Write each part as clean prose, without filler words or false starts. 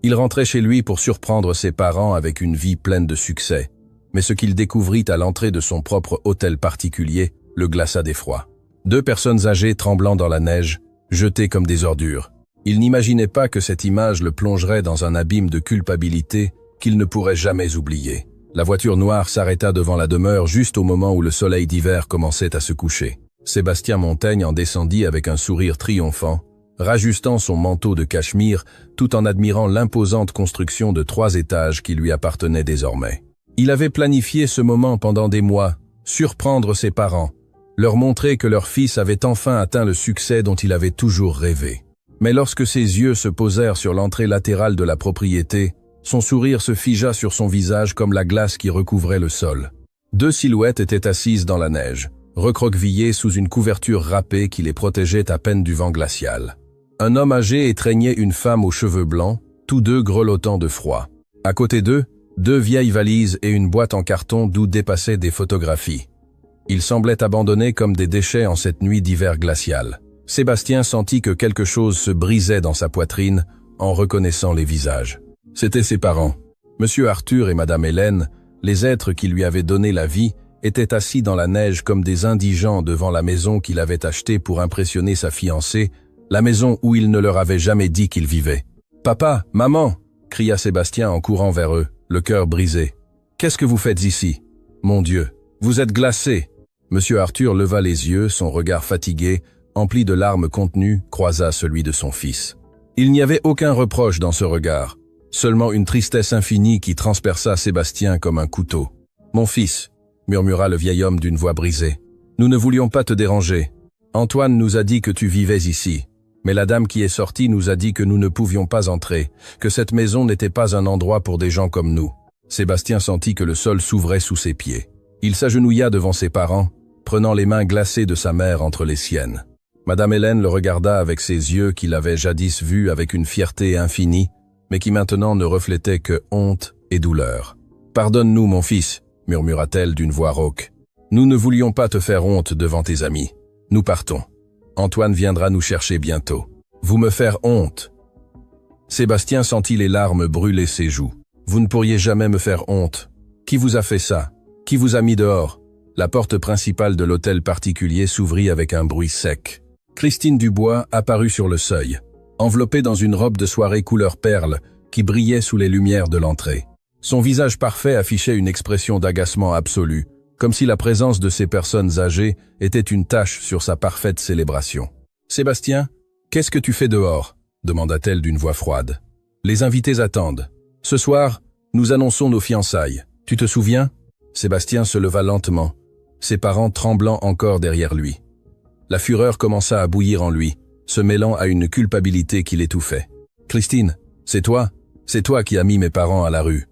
Il rentrait chez lui pour surprendre ses parents avec une vie pleine de succès. Mais ce qu'il découvrit à l'entrée de son propre hôtel particulier le glaça d'effroi. 2 personnes âgées tremblant dans la neige, jetées comme des ordures. Il n'imaginait pas que cette image le plongerait dans un abîme de culpabilité qu'il ne pourrait jamais oublier. La voiture noire s'arrêta devant la demeure juste au moment où le soleil d'hiver commençait à se coucher. Sébastien Montaigne en descendit avec un sourire triomphant, rajustant son manteau de cachemire tout en admirant l'imposante construction de 3 étages qui lui appartenait désormais. Il avait planifié ce moment pendant des mois, surprendre ses parents, leur montrer que leur fils avait enfin atteint le succès dont il avait toujours rêvé. Mais lorsque ses yeux se posèrent sur l'entrée latérale de la propriété, son sourire se figea sur son visage comme la glace qui recouvrait le sol. 2 silhouettes étaient assises dans la neige, recroquevillées sous une couverture râpée qui les protégeait à peine du vent glacial. Un homme âgé étreignait une femme aux cheveux blancs, tous 2 grelottant de froid. À côté d'eux, 2 vieilles valises et une boîte en carton d'où dépassaient des photographies. Ils semblaient abandonnés comme des déchets en cette nuit d'hiver glacial. Sébastien sentit que quelque chose se brisait dans sa poitrine en reconnaissant les visages. C'étaient ses parents. Monsieur Arthur et Madame Hélène, les êtres qui lui avaient donné la vie, étaient assis dans la neige comme des indigents devant la maison qu'il avait achetée pour impressionner sa fiancée, la maison où il ne leur avait jamais dit qu'il vivait. « Papa, maman !» cria Sébastien en courant vers eux, le cœur brisé. « Qu'est-ce que vous faites ici? Mon Dieu, vous êtes glacés !» Monsieur Arthur leva les yeux, son regard fatigué, empli de larmes contenues, croisa celui de son fils. Il n'y avait aucun reproche dans ce regard, seulement une tristesse infinie qui transperça Sébastien comme un couteau. « Mon fils !» murmura le vieil homme d'une voix brisée. « Nous ne voulions pas te déranger. Antoine nous a dit que tu vivais ici. Mais la dame qui est sortie nous a dit que nous ne pouvions pas entrer, que cette maison n'était pas un endroit pour des gens comme nous. » Sébastien sentit que le sol s'ouvrait sous ses pieds. Il s'agenouilla devant ses parents, prenant les mains glacées de sa mère entre les siennes. Madame Hélène le regarda avec ses yeux qu'il avait jadis vus avec une fierté infinie, mais qui maintenant ne reflétaient que honte et douleur. « Pardonne-nous, mon fils », murmura-t-elle d'une voix rauque. « Nous ne voulions pas te faire honte devant tes amis. Nous partons. Antoine viendra nous chercher bientôt. Vous me faire honte !» Sébastien sentit les larmes brûler ses joues. « Vous ne pourriez jamais me faire honte. Qui vous a fait ça? Qui vous a mis dehors ?» La porte principale de l'hôtel particulier s'ouvrit avec un bruit sec. Christine Dubois apparut sur le seuil, enveloppée dans une robe de soirée couleur perle qui brillait sous les lumières de l'entrée. Son visage parfait affichait une expression d'agacement absolu, comme si la présence de ces personnes âgées était une tache sur sa parfaite célébration. « Sébastien, qu'est-ce que tu fais dehors ?» demanda-t-elle d'une voix froide. « Les invités attendent. Ce soir, nous annonçons nos fiançailles. Tu te souviens ?» Sébastien se leva lentement, ses parents tremblant encore derrière lui. La fureur commença à bouillir en lui, se mêlant à une culpabilité qui l'étouffait. « Christine, c'est toi qui as mis mes parents à la rue. »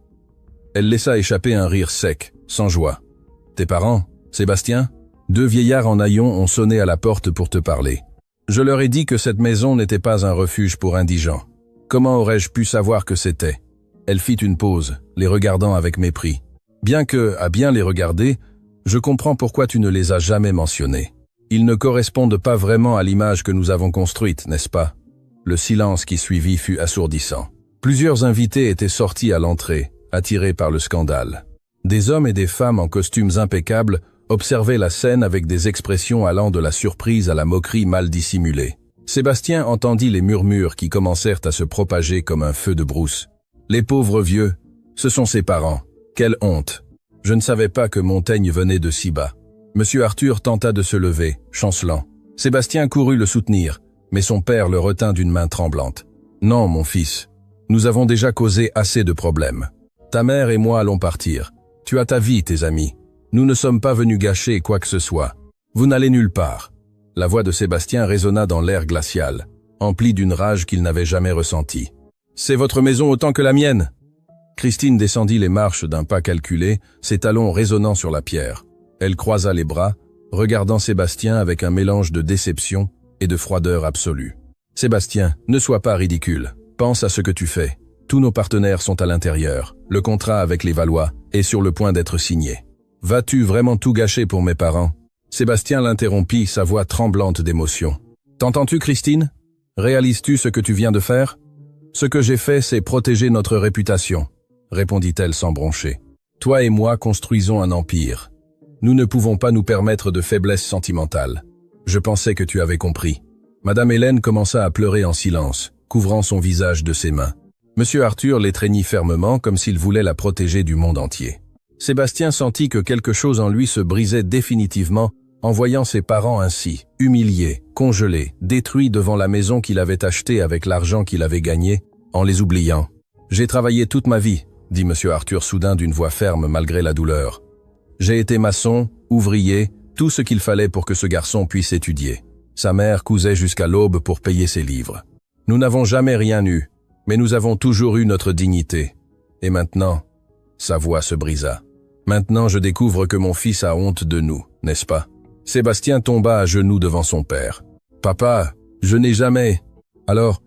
Elle laissa échapper un rire sec, sans joie. « Tes parents, Sébastien ?» 2 vieillards en haillons ont sonné à la porte pour te parler. Je leur ai dit que cette maison n'était pas un refuge pour indigents. Comment aurais-je pu savoir que c'était? Elle fit une pause, les regardant avec mépris. Bien que, à bien les regarder, je comprends pourquoi tu ne les as jamais mentionnés. Ils ne correspondent pas vraiment à l'image que nous avons construite, n'est-ce pas? Le silence qui suivit fut assourdissant. Plusieurs invités étaient sortis à l'entrée, attirés par le scandale. Des hommes et des femmes en costumes impeccables observaient la scène avec des expressions allant de la surprise à la moquerie mal dissimulée. Sébastien entendit les murmures qui commencèrent à se propager comme un feu de brousse. Les pauvres vieux, ce sont ses parents. Quelle honte! Je ne savais pas que Montaigne venait de si bas. Monsieur Arthur tenta de se lever, chancelant. Sébastien courut le soutenir, mais son père le retint d'une main tremblante. « Non, mon fils, nous avons déjà causé assez de problèmes. Ta mère et moi allons partir. Tu as ta vie, tes amis. Nous ne sommes pas venus gâcher quoi que ce soit. Vous n'allez nulle part. » La voix de Sébastien résonna dans l'air glacial, empli d'une rage qu'il n'avait jamais ressentie. « C'est votre maison autant que la mienne !» Christine descendit les marches d'un pas calculé, ses talons résonnant sur la pierre. Elle croisa les bras, regardant Sébastien avec un mélange de déception et de froideur absolue. « Sébastien, ne sois pas ridicule. Pense à ce que tu fais. Tous nos partenaires sont à l'intérieur. Le contrat avec les Valois est sur le point d'être signé. Vas-tu vraiment tout gâcher pour mes parents ?» Sébastien l'interrompit, sa voix tremblante d'émotion. « T'entends-tu, Christine? Réalises-tu ce que tu viens de faire? Ce que j'ai fait, c'est protéger notre réputation, répondit-elle sans broncher. Toi et moi construisons un empire. Nous ne pouvons pas nous permettre de faiblesse sentimentale. Je pensais que tu avais compris. Madame Hélène commença à pleurer en silence, couvrant son visage de ses mains. Monsieur Arthur l'étreignit fermement comme s'il voulait la protéger du monde entier. Sébastien sentit que quelque chose en lui se brisait définitivement en voyant ses parents ainsi, humiliés, congelés, détruits devant la maison qu'il avait achetée avec l'argent qu'il avait gagné, en les oubliant. « J'ai travaillé toute ma vie », dit monsieur Arthur soudain d'une voix ferme malgré la douleur. « J'ai été maçon, ouvrier, tout ce qu'il fallait pour que ce garçon puisse étudier. Sa mère cousait jusqu'à l'aube pour payer ses livres. Nous n'avons jamais rien eu, mais nous avons toujours eu notre dignité. Et maintenant, sa voix se brisa. Maintenant je découvre que mon fils a honte de nous, n'est-ce pas ?» Sébastien tomba à genoux devant son père. « Papa, je n'ai jamais... » « Alors,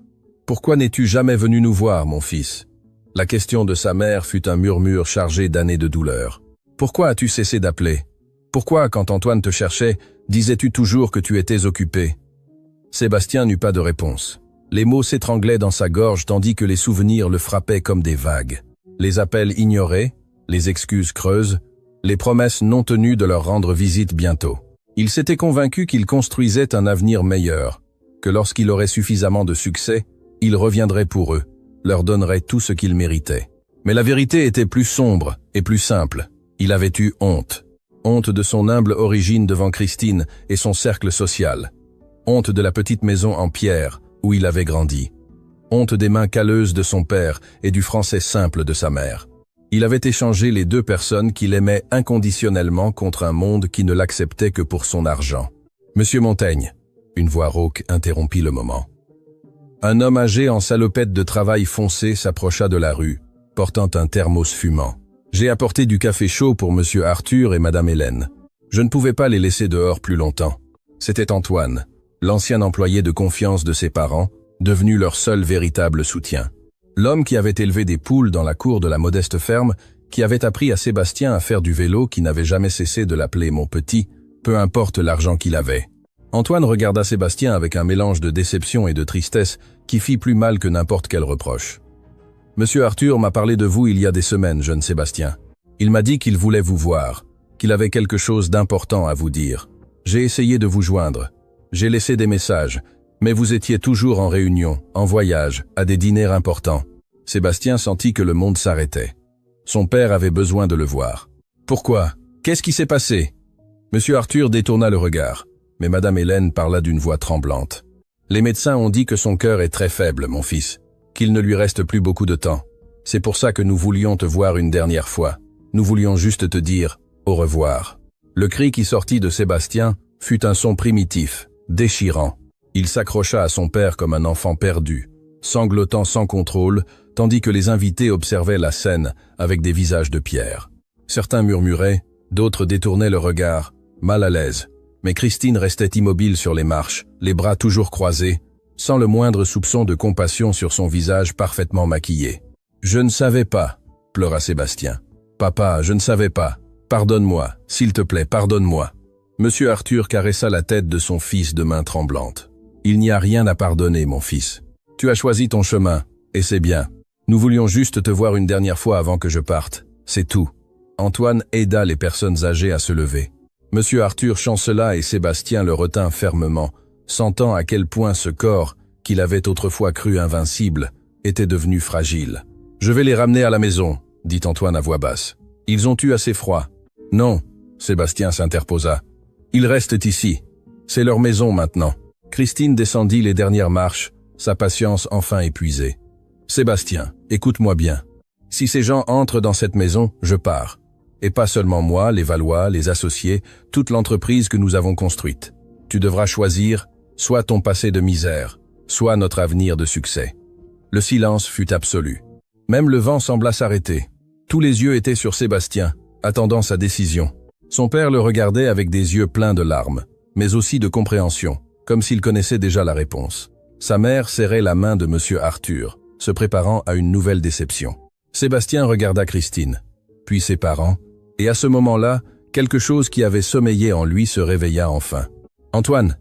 pourquoi n'es-tu jamais venu nous voir, mon fils ?» La question de sa mère fut un murmure chargé d'années de douleur. « Pourquoi as-tu cessé d'appeler? Pourquoi, quand Antoine te cherchait, disais-tu toujours que tu étais occupé ?» Sébastien n'eut pas de réponse. Les mots s'étranglaient dans sa gorge tandis que les souvenirs le frappaient comme des vagues. Les appels ignorés, les excuses creuses, les promesses non tenues de leur rendre visite bientôt. Il s'était convaincu qu'il construisait un avenir meilleur, que lorsqu'il aurait suffisamment de succès, il reviendrait pour eux, leur donnerait tout ce qu'ils méritaient. Mais la vérité était plus sombre et plus simple. Il avait eu honte. Honte de son humble origine devant Christine et son cercle social. Honte de la petite maison en pierre où il avait grandi. Honte des mains calleuses de son père et du français simple de sa mère. Il avait échangé les deux personnes qu'il aimait inconditionnellement contre un monde qui ne l'acceptait que pour son argent. « Monsieur Montaigne », une voix rauque interrompit le moment. Un homme âgé en salopette de travail foncé s'approcha de la rue, portant un thermos fumant. « J'ai apporté du café chaud pour monsieur Arthur et madame Hélène. Je ne pouvais pas les laisser dehors plus longtemps. » C'était Antoine, l'ancien employé de confiance de ses parents, devenu leur seul véritable soutien. L'homme qui avait élevé des poules dans la cour de la modeste ferme, qui avait appris à Sébastien à faire du vélo, qui n'avait jamais cessé de l'appeler « mon petit », peu importe l'argent qu'il avait. Antoine regarda Sébastien avec un mélange de déception et de tristesse qui fit plus mal que n'importe quel reproche. « Monsieur Arthur m'a parlé de vous il y a des semaines, jeune Sébastien. Il m'a dit qu'il voulait vous voir, qu'il avait quelque chose d'important à vous dire. J'ai essayé de vous joindre. J'ai laissé des messages. Mais vous étiez toujours en réunion, en voyage, à des dîners importants. » Sébastien sentit que le monde s'arrêtait. Son père avait besoin de le voir. « Pourquoi? Qu'est-ce qui s'est passé ?» Monsieur Arthur détourna le regard, mais madame Hélène parla d'une voix tremblante. « Les médecins ont dit que son cœur est très faible, mon fils, qu'il ne lui reste plus beaucoup de temps. C'est pour ça que nous voulions te voir une dernière fois. Nous voulions juste te dire au revoir. » Le cri qui sortit de Sébastien fut un son primitif, déchirant. Il s'accrocha à son père comme un enfant perdu, sanglotant sans contrôle, tandis que les invités observaient la scène avec des visages de pierre. Certains murmuraient, d'autres détournaient le regard, mal à l'aise. Mais Christine restait immobile sur les marches, les bras toujours croisés, sans le moindre soupçon de compassion sur son visage parfaitement maquillé. « Je ne savais pas », pleura Sébastien. « Papa, je ne savais pas. Pardonne-moi, s'il te plaît, pardonne-moi. » Monsieur Arthur caressa la tête de son fils de main tremblante. « Il n'y a rien à pardonner, mon fils. Tu as choisi ton chemin, et c'est bien. Nous voulions juste te voir une dernière fois avant que je parte. C'est tout. » Antoine aida les personnes âgées à se lever. Monsieur Arthur chancela et Sébastien le retint fermement, sentant à quel point ce corps, qu'il avait autrefois cru invincible, était devenu fragile. « Je vais les ramener à la maison, » dit Antoine à voix basse. « Ils ont eu assez froid. »« Non, » Sébastien s'interposa. « Ils restent ici. C'est leur maison maintenant. » Christine descendit les dernières marches, sa patience enfin épuisée. « Sébastien, écoute-moi bien. Si ces gens entrent dans cette maison, je pars. Et pas seulement moi, les Valois, les associés, toute l'entreprise que nous avons construite. Tu devras choisir soit ton passé de misère, soit notre avenir de succès. » Le silence fut absolu. Même le vent sembla s'arrêter. Tous les yeux étaient sur Sébastien, attendant sa décision. Son père le regardait avec des yeux pleins de larmes, mais aussi de compréhension, comme s'il connaissait déjà la réponse. Sa mère serrait la main de monsieur Arthur, se préparant à une nouvelle déception. Sébastien regarda Christine, puis ses parents, et à ce moment-là, quelque chose qui avait sommeillé en lui se réveilla enfin. « Antoine »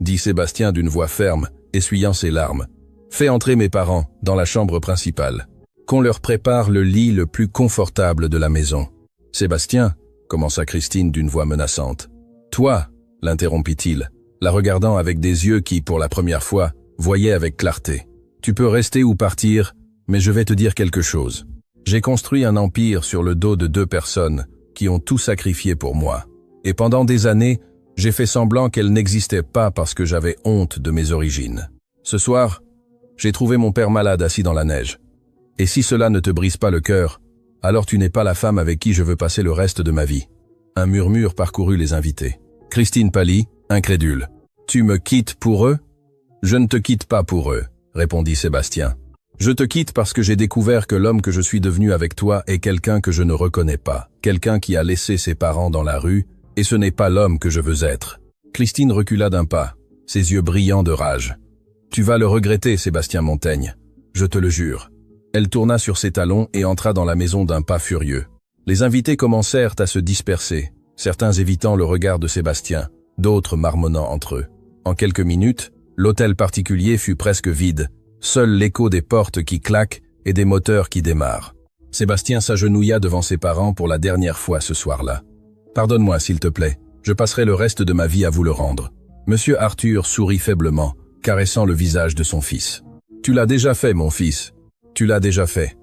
dit Sébastien d'une voix ferme, essuyant ses larmes. « Fais entrer mes parents dans la chambre principale. Qu'on leur prépare le lit le plus confortable de la maison. Sébastien, commença Christine d'une voix menaçante. Toi, l'interrompit-il, la regardant avec des yeux qui, pour la première fois, voyaient avec clarté. Tu peux rester ou partir, mais je vais te dire quelque chose. J'ai construit un empire sur le dos de 2 personnes qui ont tout sacrifié pour moi. Et pendant des années, j'ai fait semblant qu'elles n'existaient pas parce que j'avais honte de mes origines. Ce soir, j'ai trouvé mon père malade assis dans la neige. Et si cela ne te brise pas le cœur, alors tu n'es pas la femme avec qui je veux passer le reste de ma vie. Un murmure parcourut les invités. Christine pâlit, incrédule. Tu me quittes pour eux? Je ne te quitte pas pour eux, répondit Sébastien. Je te quitte parce que j'ai découvert que l'homme que je suis devenu avec toi est quelqu'un que je ne reconnais pas, quelqu'un qui a laissé ses parents dans la rue, et ce n'est pas l'homme que je veux être. Christine recula d'un pas, ses yeux brillants de rage. Tu vas le regretter, Sébastien Montaigne, je te le jure. Elle tourna sur ses talons et entra dans la maison d'un pas furieux. Les invités commencèrent à se disperser, certains évitant le regard de Sébastien, d'autres marmonnant entre eux. En quelques minutes, l'hôtel particulier fut presque vide, seul l'écho des portes qui claquent et des moteurs qui démarrent. Sébastien s'agenouilla devant ses parents pour la dernière fois ce soir-là. « Pardonne-moi, s'il te plaît, je passerai le reste de ma vie à vous le rendre. » Monsieur Arthur sourit faiblement, caressant le visage de son fils. « Tu l'as déjà fait, mon fils. Tu l'as déjà fait. »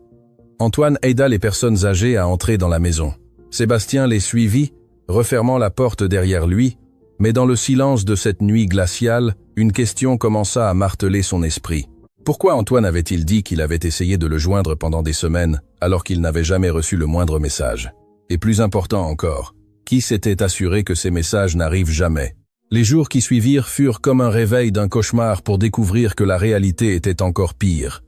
Antoine aida les personnes âgées à entrer dans la maison. Sébastien les suivit, refermant la porte derrière lui, mais dans le silence de cette nuit glaciale, une question commença à marteler son esprit. Pourquoi Antoine avait-il dit qu'il avait essayé de le joindre pendant des semaines, alors qu'il n'avait jamais reçu le moindre message? Et plus important encore, qui s'était assuré que ces messages n'arrivent jamais? Les jours qui suivirent furent comme un réveil d'un cauchemar pour découvrir que la réalité était encore pire.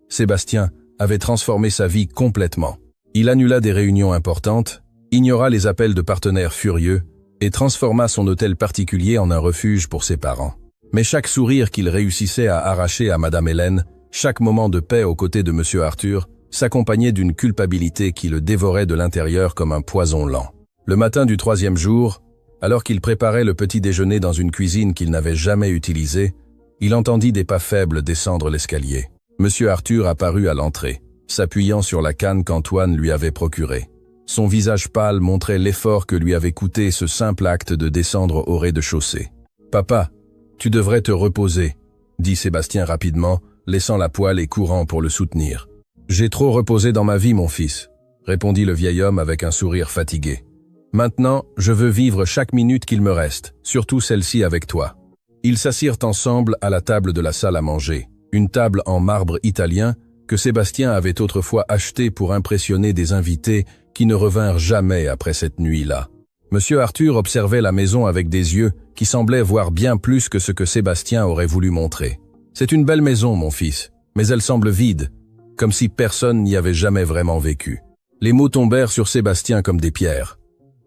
Sébastien avait transformé sa vie complètement. Il annula des réunions importantes, ignora les appels de partenaires furieux et transforma son hôtel particulier en un refuge pour ses parents. Mais chaque sourire qu'il réussissait à arracher à Madame Hélène, chaque moment de paix aux côtés de Monsieur Arthur, s'accompagnait d'une culpabilité qui le dévorait de l'intérieur comme un poison lent. Le matin du 3e jour, alors qu'il préparait le petit déjeuner dans une cuisine qu'il n'avait jamais utilisée, il entendit des pas faibles descendre l'escalier. Monsieur Arthur apparut à l'entrée, s'appuyant sur la canne qu'Antoine lui avait procurée. Son visage pâle montrait l'effort que lui avait coûté ce simple acte de descendre au rez-de-chaussée. « Papa, tu devrais te reposer, » dit Sébastien rapidement, laissant la poêle et courant pour le soutenir. « J'ai trop reposé dans ma vie, mon fils, » répondit le vieil homme avec un sourire fatigué. « Maintenant, je veux vivre chaque minute qu'il me reste, surtout celle-ci avec toi. » Ils s'assirent ensemble à la table de la salle à manger, une table en marbre italien que Sébastien avait autrefois achetée pour impressionner des invités qui ne revinrent jamais après cette nuit-là. Monsieur Arthur observait la maison avec des yeux qui semblaient voir bien plus que ce que Sébastien aurait voulu montrer. « C'est une belle maison, mon fils, mais elle semble vide, comme si personne n'y avait jamais vraiment vécu. » Les mots tombèrent sur Sébastien comme des pierres.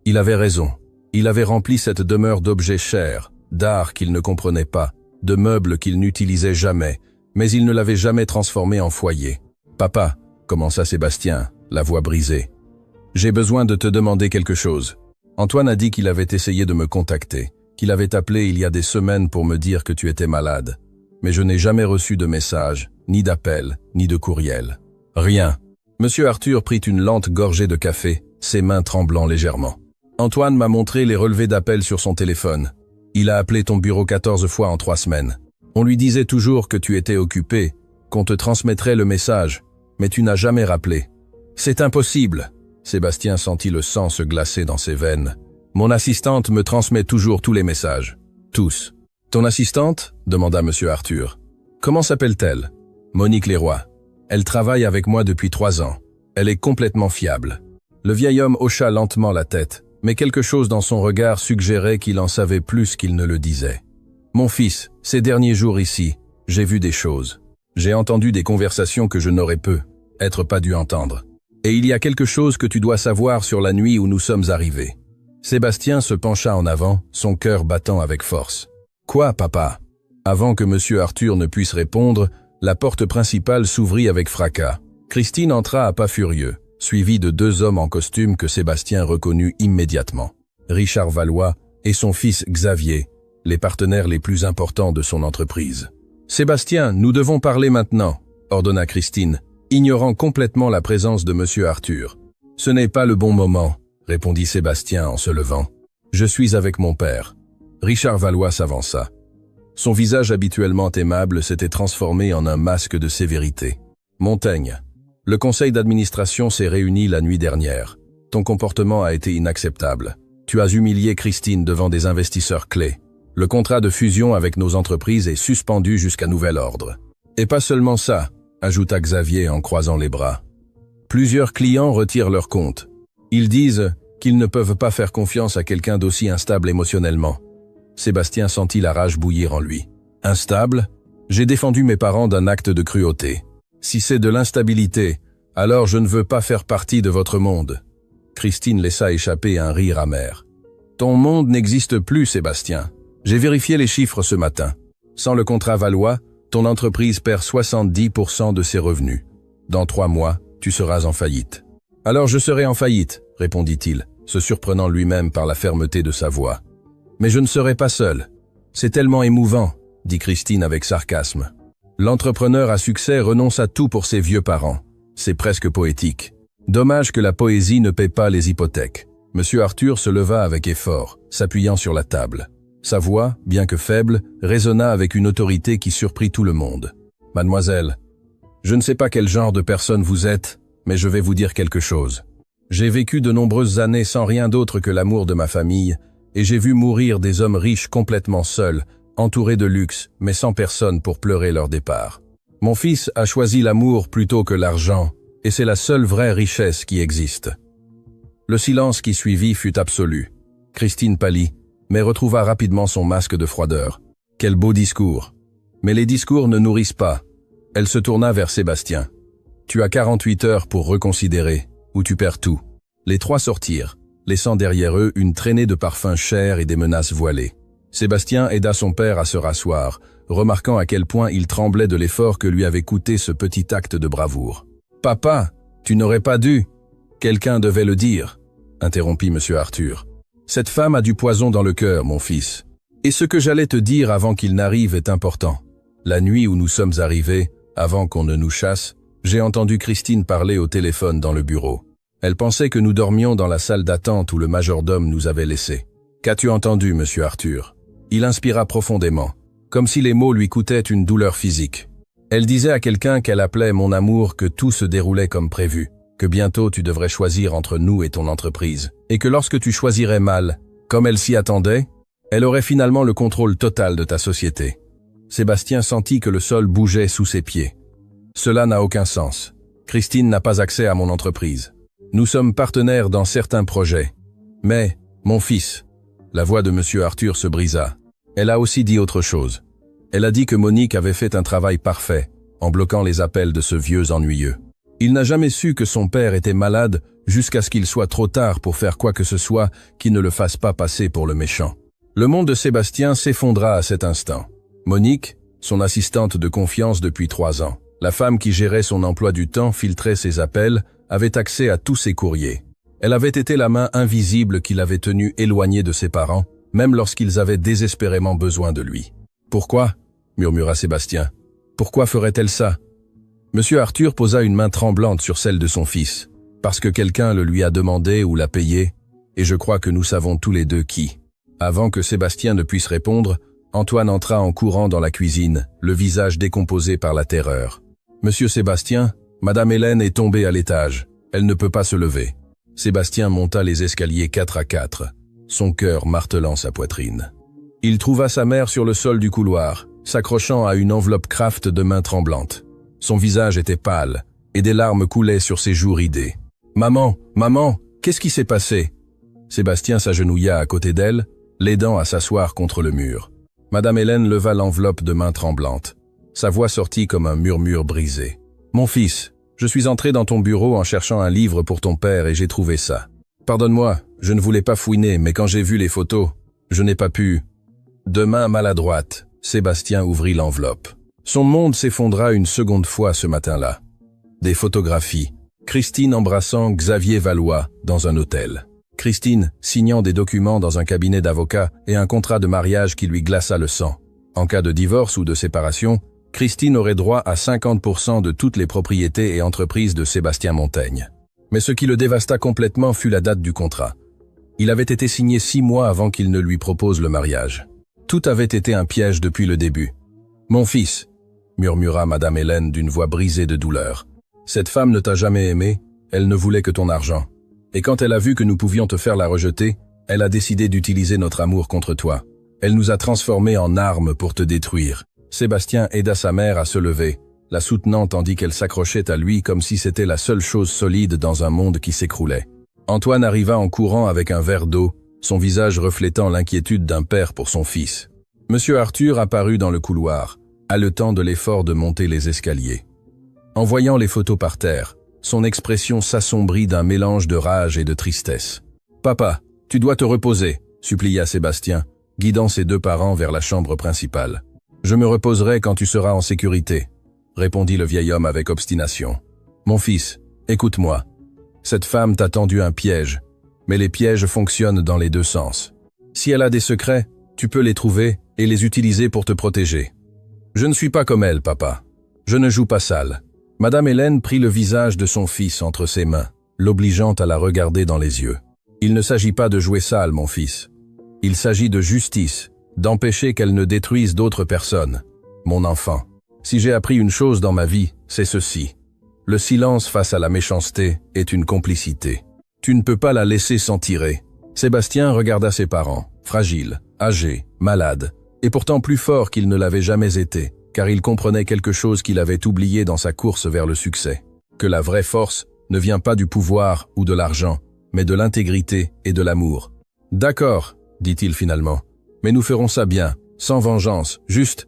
Il avait raison. Il avait rempli cette demeure d'objets chers, d'art qu'il ne comprenait pas, de meubles qu'il n'utilisait jamais, mais il ne l'avait jamais transformé en foyer. « Papa, » commença Sébastien, la voix brisée. « J'ai besoin de te demander quelque chose. Antoine a dit qu'il avait essayé de me contacter, qu'il avait appelé il y a des semaines pour me dire que tu étais malade. Mais je n'ai jamais reçu de message, ni d'appel, ni de courriel. Rien. » Monsieur Arthur prit une lente gorgée de café, ses mains tremblant légèrement. « Antoine m'a montré les relevés d'appel sur son téléphone. Il a appelé ton bureau 14 fois en 3 semaines. On lui disait toujours que tu étais occupé, qu'on te transmettrait le message, mais tu n'as jamais rappelé. C'est impossible. » Sébastien sentit le sang se glacer dans ses veines. « Mon assistante me transmet toujours tous les messages. Tous. »« Ton assistante ?» demanda Monsieur Arthur. « Comment s'appelle-t-elle ?»« Monique Leroy. Elle travaille avec moi depuis 3 ans. Elle est complètement fiable. » Le vieil homme hocha lentement la tête, mais quelque chose dans son regard suggérait qu'il en savait plus qu'il ne le disait. « Mon fils, ces derniers jours ici, j'ai vu des choses. J'ai entendu des conversations que je n'aurais pas dû entendre. Et il y a quelque chose que tu dois savoir sur la nuit où nous sommes arrivés. » Sébastien se pencha en avant, son cœur battant avec force. « Quoi, papa ?» Avant que Monsieur Arthur ne puisse répondre, la porte principale s'ouvrit avec fracas. Christine entra à pas furieux, suivie de 2 hommes en costume que Sébastien reconnut immédiatement. Richard Valois et son fils Xavier, les partenaires les plus importants de son entreprise. Sébastien, nous devons parler maintenant, ordonna Christine, ignorant complètement la présence de Monsieur Arthur. Ce n'est pas le bon moment, répondit Sébastien en se levant. Je suis avec mon père. Richard Valois s'avança. Son visage habituellement aimable s'était transformé en un masque de sévérité. Montaigne, le conseil d'administration s'est réuni la nuit dernière. Ton comportement a été inacceptable. Tu as humilié Christine devant des investisseurs clés. Le contrat de fusion avec nos entreprises est suspendu jusqu'à nouvel ordre. Et pas seulement ça, ajouta Xavier en croisant les bras. Plusieurs clients retirent leur compte. Ils disent qu'ils ne peuvent pas faire confiance à quelqu'un d'aussi instable émotionnellement. Sébastien sentit la rage bouillir en lui. Instable? J'ai défendu mes parents d'un acte de cruauté. Si c'est de l'instabilité, alors je ne veux pas faire partie de votre monde. Christine laissa échapper un rire amer. Ton monde n'existe plus, Sébastien. J'ai vérifié les chiffres ce matin. Sans le contrat Valois, ton entreprise perd 70% de ses revenus. Dans 3 mois, tu seras en faillite. Alors je serai en faillite, répondit-il, se surprenant lui-même par la fermeté de sa voix. Mais je ne serai pas seul. C'est tellement émouvant, dit Christine avec sarcasme. L'entrepreneur à succès renonce à tout pour ses vieux parents. C'est presque poétique. Dommage que la poésie ne paie pas les hypothèques. Monsieur Arthur se leva avec effort, s'appuyant sur la table. Sa voix, bien que faible, résonna avec une autorité qui surprit tout le monde. « Mademoiselle, je ne sais pas quel genre de personne vous êtes, mais je vais vous dire quelque chose. J'ai vécu de nombreuses années sans rien d'autre que l'amour de ma famille, et j'ai vu mourir des hommes riches complètement seuls, entourés de luxe, mais sans personne pour pleurer leur départ. Mon fils a choisi l'amour plutôt que l'argent, et c'est la seule vraie richesse qui existe. » Le silence qui suivit fut absolu. Christine pâlit, mais retrouva rapidement son masque de froideur. Quel beau discours! Mais les discours ne nourrissent pas. Elle se tourna vers Sébastien. Tu as 48 heures pour reconsidérer, ou tu perds tout. Les 3 sortirent, laissant derrière eux une traînée de parfums chers et des menaces voilées. Sébastien aida son père à se rasseoir, remarquant à quel point il tremblait de l'effort que lui avait coûté ce petit acte de bravoure. « Papa, tu n'aurais pas dû. Quelqu'un devait le dire, » interrompit Monsieur Arthur. « Cette femme a du poison dans le cœur, mon fils. Et ce que j'allais te dire avant qu'il n'arrive est important. La nuit où nous sommes arrivés, avant qu'on ne nous chasse, j'ai entendu Christine parler au téléphone dans le bureau. Elle pensait que nous dormions dans la salle d'attente où le majordome nous avait laissés. Qu'as-tu entendu, Monsieur Arthur ?» Il inspira profondément, comme si les mots lui coûtaient une douleur physique. Elle disait à quelqu'un qu'elle appelait mon amour que tout se déroulait comme prévu, que bientôt tu devrais choisir entre nous et ton entreprise, et que lorsque tu choisirais mal, comme elle s'y attendait, elle aurait finalement le contrôle total de ta société. Sébastien sentit que le sol bougeait sous ses pieds. Cela n'a aucun sens. Christine n'a pas accès à mon entreprise. Nous sommes partenaires dans certains projets. Mais, mon fils, la voix de Monsieur Arthur se brisa. Elle a aussi dit autre chose. Elle a dit que Monique avait fait un travail parfait, en bloquant les appels de ce vieux ennuyeux. Il n'a jamais su que son père était malade jusqu'à ce qu'il soit trop tard pour faire quoi que ce soit qui ne le fasse pas passer pour le méchant. Le monde de Sébastien s'effondra à cet instant. Monique, son assistante de confiance depuis 3 ans, la femme qui gérait son emploi du temps, filtrait ses appels, avait accès à tous ses courriers. Elle avait été la main invisible qui l'avait tenu éloigné de ses parents, même lorsqu'ils avaient désespérément besoin de lui. « Pourquoi ?» murmura Sébastien. « Pourquoi ferait-elle ça ?» Monsieur Arthur posa une main tremblante sur celle de son fils. « Parce que quelqu'un le lui a demandé ou l'a payé, et je crois que nous savons tous les deux qui. » Avant que Sébastien ne puisse répondre, Antoine entra en courant dans la cuisine, le visage décomposé par la terreur. « Monsieur Sébastien, Madame Hélène est tombée à l'étage. Elle ne peut pas se lever. » Sébastien monta les escaliers 4 à 4, son cœur martelant sa poitrine. Il trouva sa mère sur le sol du couloir, s'accrochant à une enveloppe Kraft de mains tremblantes. Son visage était pâle, et des larmes coulaient sur ses joues ridées. « Maman, maman, qu'est-ce qui s'est passé ?» Sébastien s'agenouilla à côté d'elle, l'aidant à s'asseoir contre le mur. Madame Hélène leva l'enveloppe de mains tremblantes. Sa voix sortit comme un murmure brisé. « Mon fils, je suis entré dans ton bureau en cherchant un livre pour ton père et j'ai trouvé ça. Pardonne-moi, je ne voulais pas fouiner, mais quand j'ai vu les photos, je n'ai pas pu. » De main maladroite, Sébastien ouvrit l'enveloppe. Son monde s'effondra une seconde fois ce matin-là. Des photographies. Christine embrassant Xavier Valois dans un hôtel. Christine signant des documents dans un cabinet d'avocat et un contrat de mariage qui lui glaça le sang. En cas de divorce ou de séparation, Christine aurait droit à 50% de toutes les propriétés et entreprises de Sébastien Montaigne. Mais ce qui le dévasta complètement fut la date du contrat. Il avait été signé 6 mois avant qu'il ne lui propose le mariage. Tout avait été un piège depuis le début. « Mon fils », murmura Madame Hélène d'une voix brisée de douleur. « Cette femme ne t'a jamais aimé, elle ne voulait que ton argent. Et quand elle a vu que nous pouvions te faire la rejeter, elle a décidé d'utiliser notre amour contre toi. Elle nous a transformés en armes pour te détruire. » Sébastien aida sa mère à se lever, la soutenant tandis qu'elle s'accrochait à lui comme si c'était la seule chose solide dans un monde qui s'écroulait. Antoine arriva en courant avec un verre d'eau, son visage reflétant l'inquiétude d'un père pour son fils. Monsieur Arthur apparut dans le couloir, haletant de l'effort de monter les escaliers. En voyant les photos par terre, son expression s'assombrit d'un mélange de rage et de tristesse. « Papa, tu dois te reposer », supplia Sébastien, guidant ses 2 parents vers la chambre principale. « Je me reposerai quand tu seras en sécurité », répondit le vieil homme avec obstination. « Mon fils, écoute-moi. Cette femme t'a tendu un piège, mais les pièges fonctionnent dans les 2 sens. Si elle a des secrets, tu peux les trouver et les utiliser pour te protéger. Je ne suis pas comme elle, papa. Je ne joue pas sale. » Madame Hélène prit le visage de son fils entre ses mains, l'obligeant à la regarder dans les yeux. « Il ne s'agit pas de jouer sale, mon fils. Il s'agit de justice, d'empêcher qu'elle ne détruise d'autres personnes. Mon enfant, si j'ai appris une chose dans ma vie, c'est ceci. Le silence face à la méchanceté est une complicité. Tu ne peux pas la laisser s'en tirer. » Sébastien regarda ses parents, fragiles, âgés, malades, et pourtant plus forts qu'ils ne l'avaient jamais été, car il comprenait quelque chose qu'il avait oublié dans sa course vers le succès. Que la vraie force ne vient pas du pouvoir ou de l'argent, mais de l'intégrité et de l'amour. « D'accord, » dit-il finalement, « mais nous ferons ça bien, sans vengeance, juste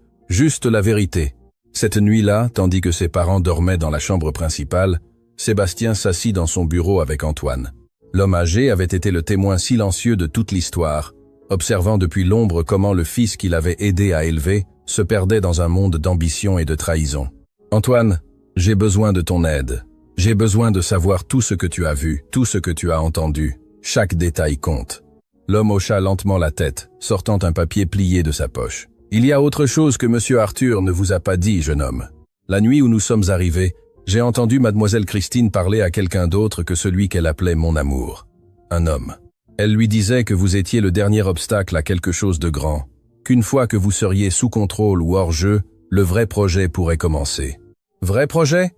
la vérité. » Cette nuit-là, tandis que ses parents dormaient dans la chambre principale, Sébastien s'assit dans son bureau avec Antoine. L'homme âgé avait été le témoin silencieux de toute l'histoire, observant depuis l'ombre comment le fils qu'il avait aidé à élever se perdait dans un monde d'ambition et de trahison. « Antoine, j'ai besoin de ton aide. J'ai besoin de savoir tout ce que tu as vu, tout ce que tu as entendu. Chaque détail compte. » L'homme hocha lentement la tête, sortant un papier plié de sa poche. « Il y a autre chose que Monsieur Arthur ne vous a pas dit, jeune homme. La nuit où nous sommes arrivés, j'ai entendu Mademoiselle Christine parler à quelqu'un d'autre que celui qu'elle appelait mon amour. Un homme. Elle lui disait que vous étiez le dernier obstacle à quelque chose de grand, qu'une fois que vous seriez sous contrôle ou hors jeu, le vrai projet pourrait commencer. »« Vrai projet ?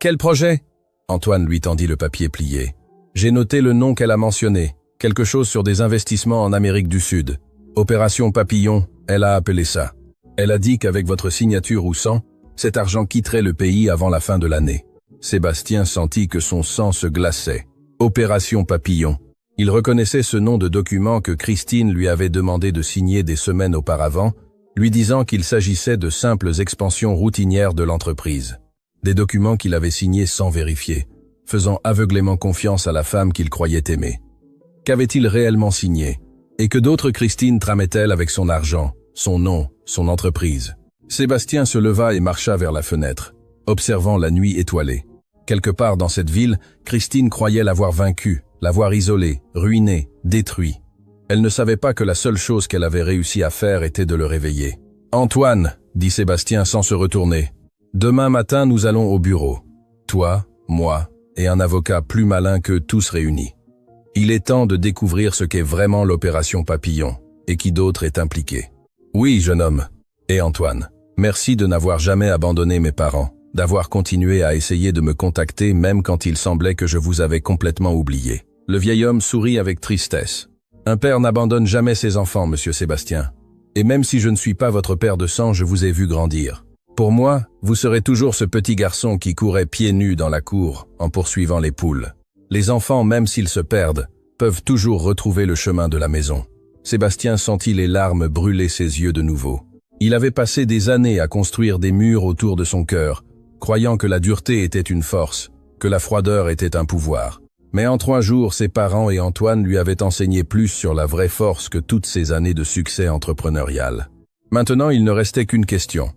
Quel projet ?» Antoine lui tendit le papier plié. « J'ai noté le nom qu'elle a mentionné, quelque chose sur des investissements en Amérique du Sud. Opération Papillon, elle a appelé ça. Elle a dit qu'avec votre signature ou sans, cet argent quitterait le pays avant la fin de l'année. » Sébastien sentit que son sang se glaçait. Opération Papillon. Il reconnaissait ce nom de document que Christine lui avait demandé de signer des semaines auparavant, lui disant qu'il s'agissait de simples expansions routinières de l'entreprise. Des documents qu'il avait signés sans vérifier, faisant aveuglément confiance à la femme qu'il croyait aimer. Qu'avait-il réellement signé? Et que d'autres Christine tramait-elle avec son argent, son nom, son entreprise? Sébastien se leva et marcha vers la fenêtre, observant la nuit étoilée. Quelque part dans cette ville, Christine croyait l'avoir vaincu, l'avoir isolé, ruiné, détruit. Elle ne savait pas que la seule chose qu'elle avait réussi à faire était de le réveiller. « Antoine, » dit Sébastien sans se retourner, « demain matin nous allons au bureau. Toi, moi et un avocat plus malin qu'eux tous réunis. Il est temps de découvrir ce qu'est vraiment l'opération Papillon et qui d'autre est impliqué. Oui, jeune homme. Et Antoine, merci de n'avoir jamais abandonné mes parents, d'avoir continué à essayer de me contacter même quand il semblait que je vous avais complètement oublié. » Le vieil homme sourit avec tristesse. « Un père n'abandonne jamais ses enfants, monsieur Sébastien. Et même si je ne suis pas votre père de sang, je vous ai vu grandir. Pour moi, vous serez toujours ce petit garçon qui courait pieds nus dans la cour en poursuivant les poules. Les enfants, même s'ils se perdent, peuvent toujours retrouver le chemin de la maison. » Sébastien sentit les larmes brûler ses yeux de nouveau. Il avait passé des années à construire des murs autour de son cœur, croyant que la dureté était une force, que la froideur était un pouvoir. Mais en 3 jours, ses parents et Antoine lui avaient enseigné plus sur la vraie force que toutes ces années de succès entrepreneurial. Maintenant, il ne restait qu'une question.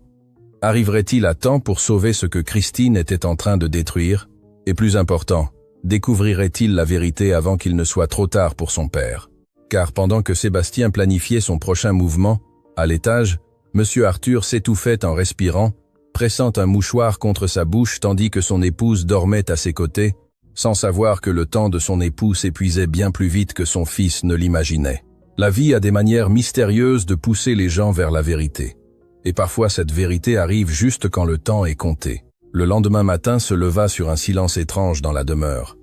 Arriverait-il à temps pour sauver ce que Christine était en train de détruire? Et plus important, découvrirait-il la vérité avant qu'il ne soit trop tard pour son père? Car pendant que Sébastien planifiait son prochain mouvement, à l'étage, Monsieur Arthur s'étouffait en respirant, pressant un mouchoir contre sa bouche tandis que son épouse dormait à ses côtés, sans savoir que le temps de son époux s'épuisait bien plus vite que son fils ne l'imaginait. La vie a des manières mystérieuses de pousser les gens vers la vérité. Et parfois cette vérité arrive juste quand le temps est compté. Le lendemain matin se leva sur un silence étrange dans la demeure.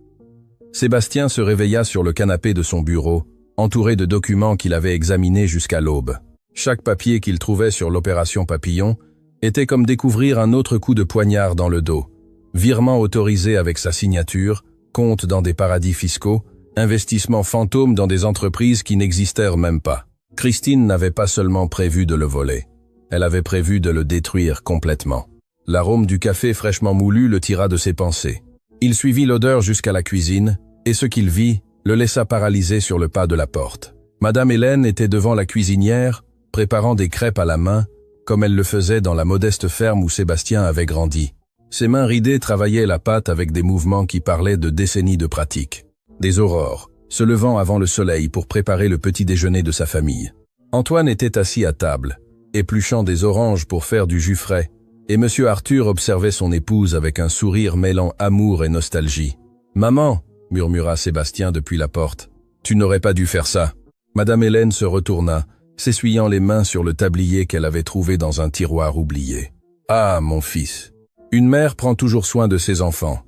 Sébastien se réveilla sur le canapé de son bureau, entouré de documents qu'il avait examinés jusqu'à l'aube. Chaque papier qu'il trouvait sur l'opération Papillon était comme découvrir un autre coup de poignard dans le dos. Virement autorisé avec sa signature, compte dans des paradis fiscaux, investissements fantômes dans des entreprises qui n'existèrent même pas. Christine n'avait pas seulement prévu de le voler, elle avait prévu de le détruire complètement. L'arôme du café fraîchement moulu le tira de ses pensées. Il suivit l'odeur jusqu'à la cuisine, et ce qu'il vit le laissa paralysé sur le pas de la porte. Madame Hélène était devant la cuisinière, préparant des crêpes à la main, comme elle le faisait dans la modeste ferme où Sébastien avait grandi. Ses mains ridées travaillaient la pâte avec des mouvements qui parlaient de décennies de pratique. Des aurores, se levant avant le soleil pour préparer le petit déjeuner de sa famille. Antoine était assis à table, épluchant des oranges pour faire du jus frais, et Monsieur Arthur observait son épouse avec un sourire mêlant amour et nostalgie. « Maman !» murmura Sébastien depuis la porte. « Tu n'aurais pas dû faire ça. » Madame Hélène se retourna, s'essuyant les mains sur le tablier qu'elle avait trouvé dans un tiroir oublié. « Ah, mon fils ! Une mère prend toujours soin de ses enfants.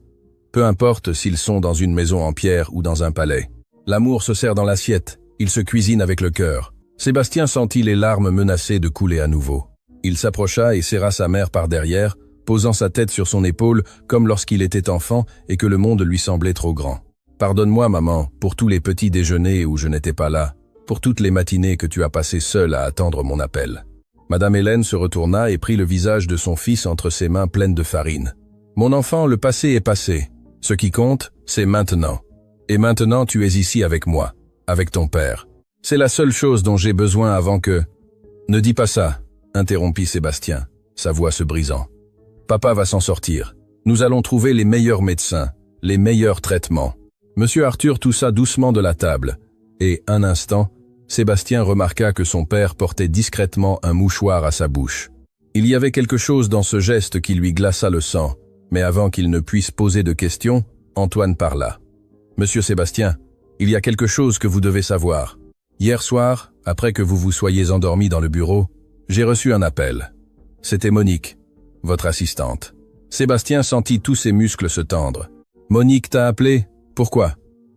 Peu importe s'ils sont dans une maison en pierre ou dans un palais. L'amour se sert dans l'assiette, il se cuisine avec le cœur. » Sébastien sentit les larmes menacées de couler à nouveau. Il s'approcha et serra sa mère par derrière, posant sa tête sur son épaule comme lorsqu'il était enfant et que le monde lui semblait trop grand. « Pardonne-moi, maman, pour tous les petits déjeuners où je n'étais pas là, pour toutes les matinées que tu as passées seule à attendre mon appel. » Madame Hélène se retourna et prit le visage de son fils entre ses mains pleines de farine. « Mon enfant, le passé est passé. Ce qui compte, c'est maintenant. Et maintenant, tu es ici avec moi, avec ton père. C'est la seule chose dont j'ai besoin avant que... » « Ne dis pas ça, » interrompit Sébastien, sa voix se brisant. « Papa va s'en sortir. Nous allons trouver les meilleurs médecins, les meilleurs traitements. » Monsieur Arthur toussa doucement de la table, et, un instant, Sébastien remarqua que son père portait discrètement un mouchoir à sa bouche. Il y avait quelque chose dans ce geste qui lui glaça le sang, mais avant qu'il ne puisse poser de questions, Antoine parla. « Monsieur Sébastien, il y a quelque chose que vous devez savoir. Hier soir, après que vous vous soyez endormi dans le bureau, j'ai reçu un appel. C'était Monique, votre assistante. » Sébastien sentit tous ses muscles se tendre. « Monique t'a appelé? Pourquoi ?»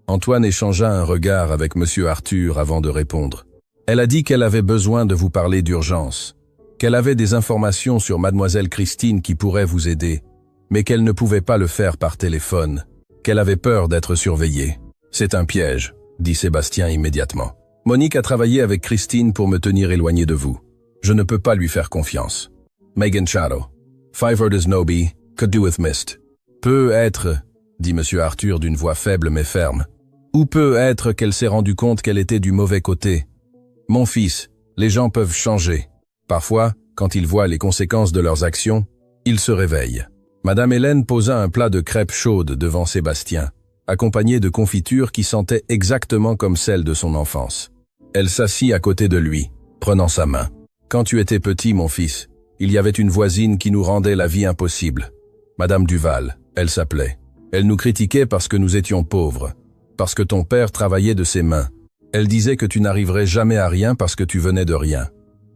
Antoine échangea un regard avec Monsieur Arthur avant de répondre. « Elle a dit qu'elle avait besoin de vous parler d'urgence, qu'elle avait des informations sur Mademoiselle Christine qui pourraient vous aider, mais qu'elle ne pouvait pas le faire par téléphone, qu'elle avait peur d'être surveillée. C'est un piège, » dit Sébastien immédiatement. « Monique a travaillé avec Christine pour me tenir éloigné de vous. Je ne peux pas lui faire confiance. Megan Shadow, 5 orders Nobi, could do with mist. Peut être, dit Monsieur Arthur d'une voix faible mais ferme, ou peut être qu'elle s'est rendue compte qu'elle était du mauvais côté. Mon fils, les gens peuvent changer. Parfois, quand ils voient les conséquences de leurs actions, ils se réveillent. » Madame Hélène posa un plat de crêpes chaudes devant Sébastien, accompagné de confitures qui sentaient exactement comme celles de son enfance. Elle s'assit à côté de lui, prenant sa main. « Quand tu étais petit, mon fils, il y avait une voisine qui nous rendait la vie impossible. Madame Duval, elle s'appelait. Elle nous critiquait parce que nous étions pauvres, parce que ton père travaillait de ses mains. Elle disait que tu n'arriverais jamais à rien parce que tu venais de rien. »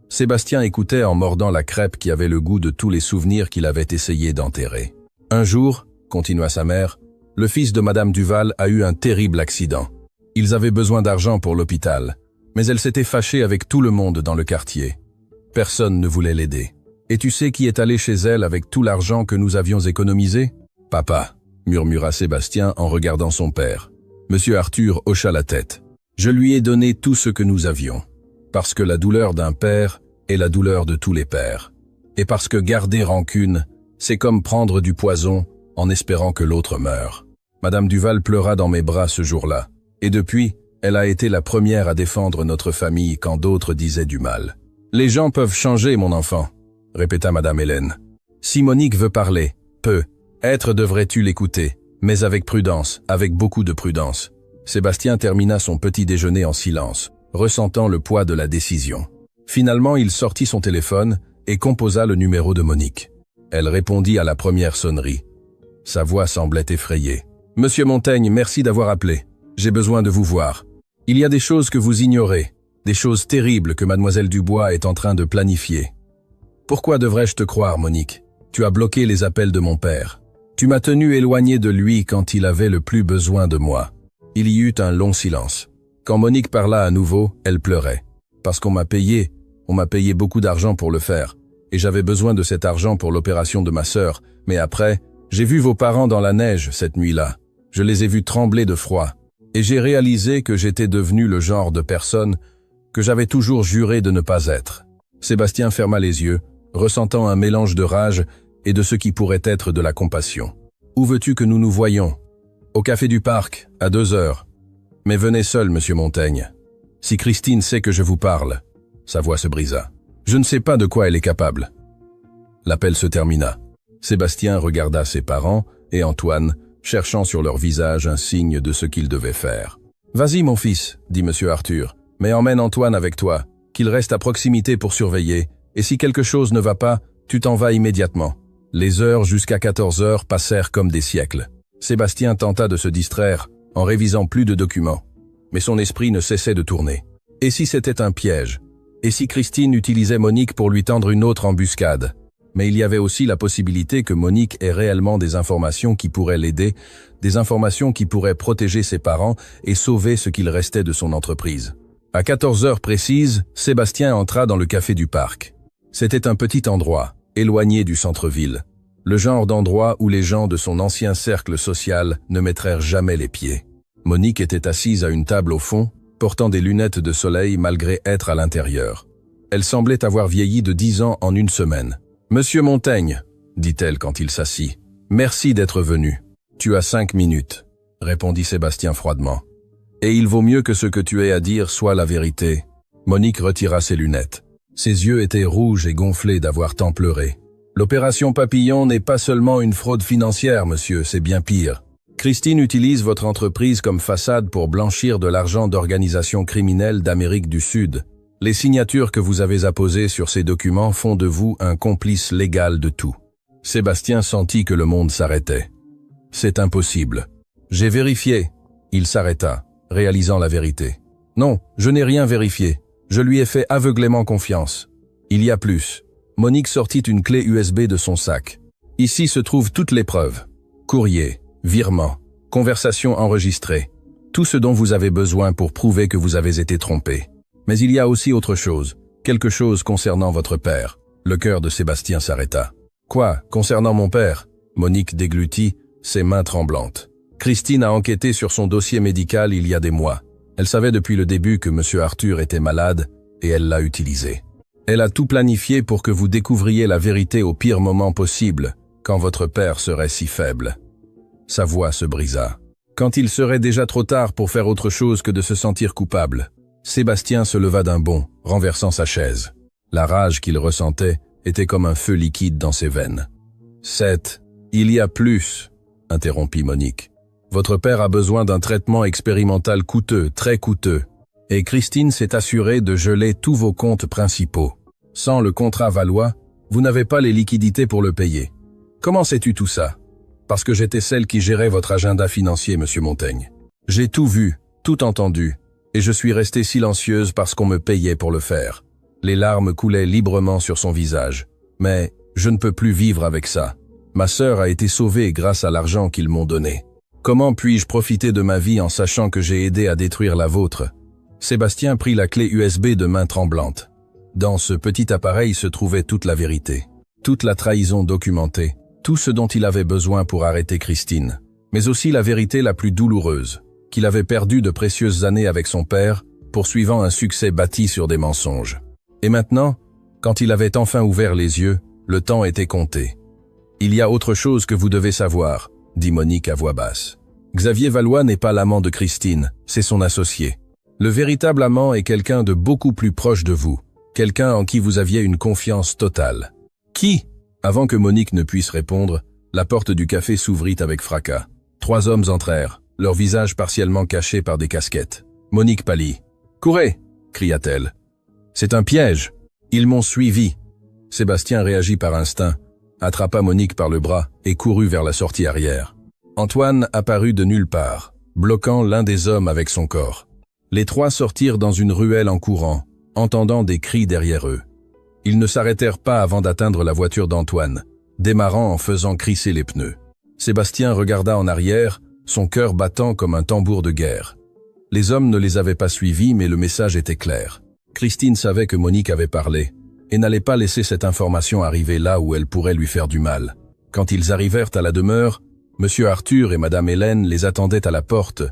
Sébastien écoutait en mordant la crêpe qui avait le goût de tous les souvenirs qu'il avait essayé d'enterrer. « Un jour, continua sa mère, le fils de Madame Duval a eu un terrible accident. Ils avaient besoin d'argent pour l'hôpital, mais elle s'était fâchée avec tout le monde dans le quartier. Personne ne voulait l'aider. Et tu sais qui est allé chez elle avec tout l'argent que nous avions économisé? Papa, murmura Sébastien en regardant son père. Monsieur Arthur hocha la tête. Je lui ai donné tout ce que nous avions. Parce que la douleur d'un père est la douleur de tous les pères. Et parce que garder rancune, c'est comme prendre du poison en espérant que l'autre meure. Madame Duval pleura dans mes bras ce jour-là. Et depuis, elle a été la première à défendre notre famille quand d'autres disaient du mal. Les gens peuvent changer, mon enfant, répéta Madame Hélène. Si Monique veut parler, peut-être devrais-tu l'écouter, mais avec prudence, avec beaucoup de prudence. Sébastien termina son petit déjeuner en silence, ressentant le poids de la décision. Finalement, il sortit son téléphone et composa le numéro de Monique. Elle répondit à la première sonnerie. Sa voix semblait effrayée. « Monsieur Montaigne, merci d'avoir appelé. J'ai besoin de vous voir. Il y a des choses que vous ignorez, des choses terribles que mademoiselle Dubois est en train de planifier. Pourquoi devrais-je te croire, Monique? Tu as bloqué les appels de mon père. Tu m'as tenu éloigné de lui quand il avait le plus besoin de moi. » Il y eut un long silence. Quand Monique parla à nouveau, elle pleurait. « Parce qu'on m'a payé beaucoup d'argent pour le faire. Et j'avais besoin de cet argent pour l'opération de ma sœur. Mais après, j'ai vu vos parents dans la neige cette nuit-là. Je les ai vus trembler de froid. Et j'ai réalisé que j'étais devenu le genre de personne que j'avais toujours juré de ne pas être. » Sébastien ferma les yeux, ressentant un mélange de rage et de ce qui pourrait être de la compassion. « Où veux-tu que nous nous voyions ? » ?»« Au café du parc, à 2 heures. Mais venez seul, monsieur Montaigne. Si Christine sait que je vous parle. » Sa voix se brisa. « Je ne sais pas de quoi elle est capable. » L'appel se termina. Sébastien regarda ses parents et Antoine, cherchant sur leur visage un signe de ce qu'il devait faire. « Vas-y, mon fils, dit monsieur Arthur, mais emmène Antoine avec toi, qu'il reste à proximité pour surveiller, et si quelque chose ne va pas, tu t'en vas immédiatement. » Les heures jusqu'à 14 heures passèrent comme des siècles. Sébastien tenta de se distraire en révisant plus de documents, mais son esprit ne cessait de tourner. Et si c'était un piège? Et si Christine utilisait Monique pour lui tendre une autre embuscade? Mais il y avait aussi la possibilité que Monique ait réellement des informations qui pourraient l'aider, des informations qui pourraient protéger ses parents et sauver ce qu'il restait de son entreprise. À 14 heures précises, Sébastien entra dans le café du parc. C'était un petit endroit, éloigné du centre-ville. Le genre d'endroit où les gens de son ancien cercle social ne mettraient jamais les pieds. Monique était assise à une table au fond, portant des lunettes de soleil malgré être à l'intérieur. Elle semblait avoir vieilli de 10 ans en une semaine. « Monsieur Montaigne, » dit-elle quand il s'assit, « merci d'être venu. »« Tu as 5 minutes, » répondit Sébastien froidement. « Et il vaut mieux que ce que tu aies à dire soit la vérité. » Monique retira ses lunettes. Ses yeux étaient rouges et gonflés d'avoir tant pleuré. « L'opération Papillon n'est pas seulement une fraude financière, monsieur, c'est bien pire. Christine utilise votre entreprise comme façade pour blanchir de l'argent d'organisations criminelles d'Amérique du Sud. Les signatures que vous avez apposées sur ces documents font de vous un complice légal de tout. » Sébastien sentit que le monde s'arrêtait. « C'est impossible. J'ai vérifié. » Il s'arrêta, réalisant la vérité. « Non, je n'ai rien vérifié. Je lui ai fait aveuglément confiance. Il y a plus. » Monique sortit une clé USB de son sac. « Ici se trouvent toutes les preuves. Courrier, virement, conversation enregistrée. Tout ce dont vous avez besoin pour prouver que vous avez été trompé. Mais il y a aussi autre chose, quelque chose concernant votre père. » Le cœur de Sébastien s'arrêta. « Quoi, concernant mon père ?» Monique déglutit, ses mains tremblantes. Christine a enquêté sur son dossier médical il y a des mois. Elle savait depuis le début que monsieur Arthur était malade et elle l'a utilisé. Elle a tout planifié pour que vous découvriez la vérité au pire moment possible, quand votre père serait si faible. Sa voix se brisa. Quand il serait déjà trop tard pour faire autre chose que de se sentir coupable. Sébastien se leva d'un bond, renversant sa chaise. La rage qu'il ressentait était comme un feu liquide dans ses veines. « Seth, il y a plus, » interrompit Monique. « Votre père a besoin d'un traitement expérimental coûteux, très coûteux. Et Christine s'est assurée de geler tous vos comptes principaux. Sans le contrat Valois, vous n'avez pas les liquidités pour le payer. Comment sais-tu tout ça? Parce que j'étais celle qui gérait votre agenda financier, monsieur Montaigne. J'ai tout vu, tout entendu, et je suis restée silencieuse parce qu'on me payait pour le faire. » Les larmes coulaient librement sur son visage. « Mais je ne peux plus vivre avec ça. Ma sœur a été sauvée grâce à l'argent qu'ils m'ont donné. Comment puis-je profiter de ma vie en sachant que j'ai aidé à détruire la vôtre ?» Sébastien prit la clé USB de main tremblante. Dans ce petit appareil se trouvait toute la vérité, toute la trahison documentée, tout ce dont il avait besoin pour arrêter Christine, mais aussi la vérité la plus douloureuse, qu'il avait perdu de précieuses années avec son père, poursuivant un succès bâti sur des mensonges. Et maintenant, quand il avait enfin ouvert les yeux, le temps était compté. « Il y a autre chose que vous devez savoir, » dit Monique à voix basse. « Xavier Valois n'est pas l'amant de Christine, c'est son associé. Le véritable amant est quelqu'un de beaucoup plus proche de vous, quelqu'un en qui vous aviez une confiance totale. »« Qui ?» Avant que Monique ne puisse répondre, la porte du café s'ouvrit avec fracas. 3 hommes entrèrent, leurs visages partiellement cachés par des casquettes. Monique pâlit. « Courez !» cria-t-elle. « C'est un piège. Ils m'ont suivi. » Sébastien réagit par instinct. attrapa Monique par le bras et courut vers la sortie arrière. Antoine apparut de nulle part, bloquant l'un des hommes avec son corps. Les trois sortirent dans une ruelle en courant, entendant des cris derrière eux. Ils ne s'arrêtèrent pas avant d'atteindre la voiture d'Antoine, démarrant en faisant crisser les pneus. Sébastien regarda en arrière, son cœur battant comme un tambour de guerre. Les hommes ne les avaient pas suivis, mais le message était clair. Christine savait que Monique avait parlé, et n'allait pas laisser cette information arriver là où elle pourrait lui faire du mal. Quand ils arrivèrent à la demeure, Monsieur Arthur et Madame Hélène les attendaient à la porte,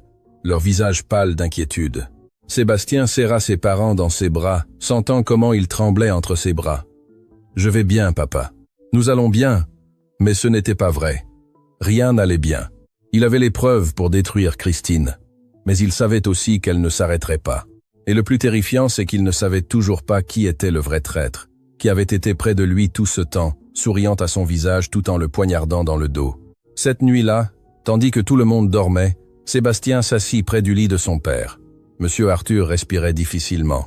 leur visage pâle d'inquiétude. Sébastien serra ses parents dans ses bras, sentant comment ils tremblaient entre ses bras. « Je vais bien, papa. Nous allons bien. » Mais ce n'était pas vrai. Rien n'allait bien. Il avait les preuves pour détruire Christine, mais il savait aussi qu'elle ne s'arrêterait pas. Et le plus terrifiant, c'est qu'il ne savait toujours pas qui était le vrai traître, qui avait été près de lui tout ce temps, souriant à son visage tout en le poignardant dans le dos. Cette nuit-là, tandis que tout le monde dormait, Sébastien s'assit près du lit de son père. Monsieur Arthur respirait difficilement.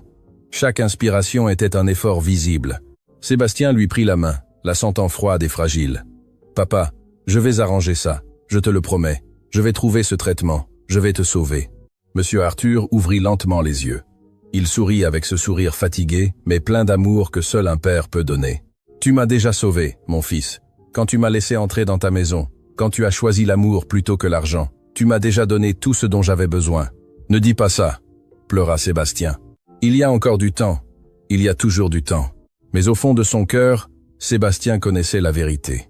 Chaque inspiration était un effort visible. Sébastien lui prit la main, la sentant froide et fragile. « Papa, je vais arranger ça, je te le promets. Je vais trouver ce traitement, je vais te sauver. » Monsieur Arthur ouvrit lentement les yeux. Il sourit avec ce sourire fatigué, mais plein d'amour que seul un père peut donner. « Tu m'as déjà sauvé, mon fils. Quand tu m'as laissé entrer dans ta maison, quand tu as choisi l'amour plutôt que l'argent, tu m'as déjà donné tout ce dont j'avais besoin. » « Ne dis pas ça, » pleura Sébastien. Il y a encore du temps, il y a toujours du temps. Mais au fond de son cœur, Sébastien connaissait la vérité.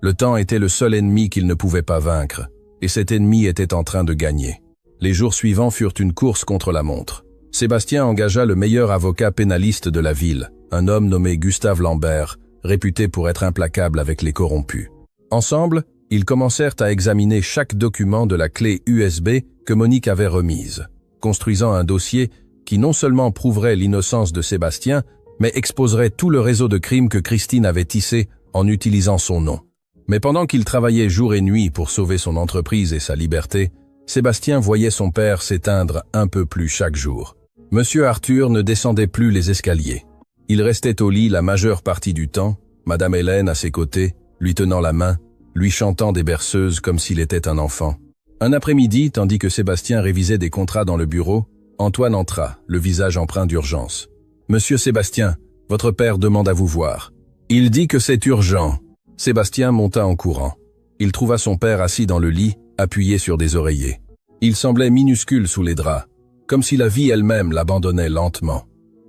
Le temps était le seul ennemi qu'il ne pouvait pas vaincre, et cet ennemi était en train de gagner. Les jours suivants furent une course contre la montre. Sébastien engagea le meilleur avocat pénaliste de la ville, un homme nommé Gustave Lambert, réputé pour être implacable avec les corrompus. Ensemble, ils commencèrent à examiner chaque document de la clé USB que Monique avait remise, construisant un dossier qui non seulement prouverait l'innocence de Sébastien, mais exposerait tout le réseau de crimes que Christine avait tissé en utilisant son nom. Mais pendant qu'il travaillait jour et nuit pour sauver son entreprise et sa liberté, Sébastien voyait son père s'éteindre un peu plus chaque jour. Monsieur Arthur ne descendait plus les escaliers. Il restait au lit la majeure partie du temps, Madame Hélène à ses côtés, lui tenant la main, lui chantant des berceuses comme s'il était un enfant. Un après-midi, tandis que Sébastien révisait des contrats dans le bureau, Antoine entra, le visage empreint d'urgence. « Monsieur Sébastien, votre père demande à vous voir. Il dit que c'est urgent. » Sébastien monta en courant. Il trouva son père assis dans le lit, appuyé sur des oreillers. Il semblait minuscule sous les draps, comme si la vie elle-même l'abandonnait lentement.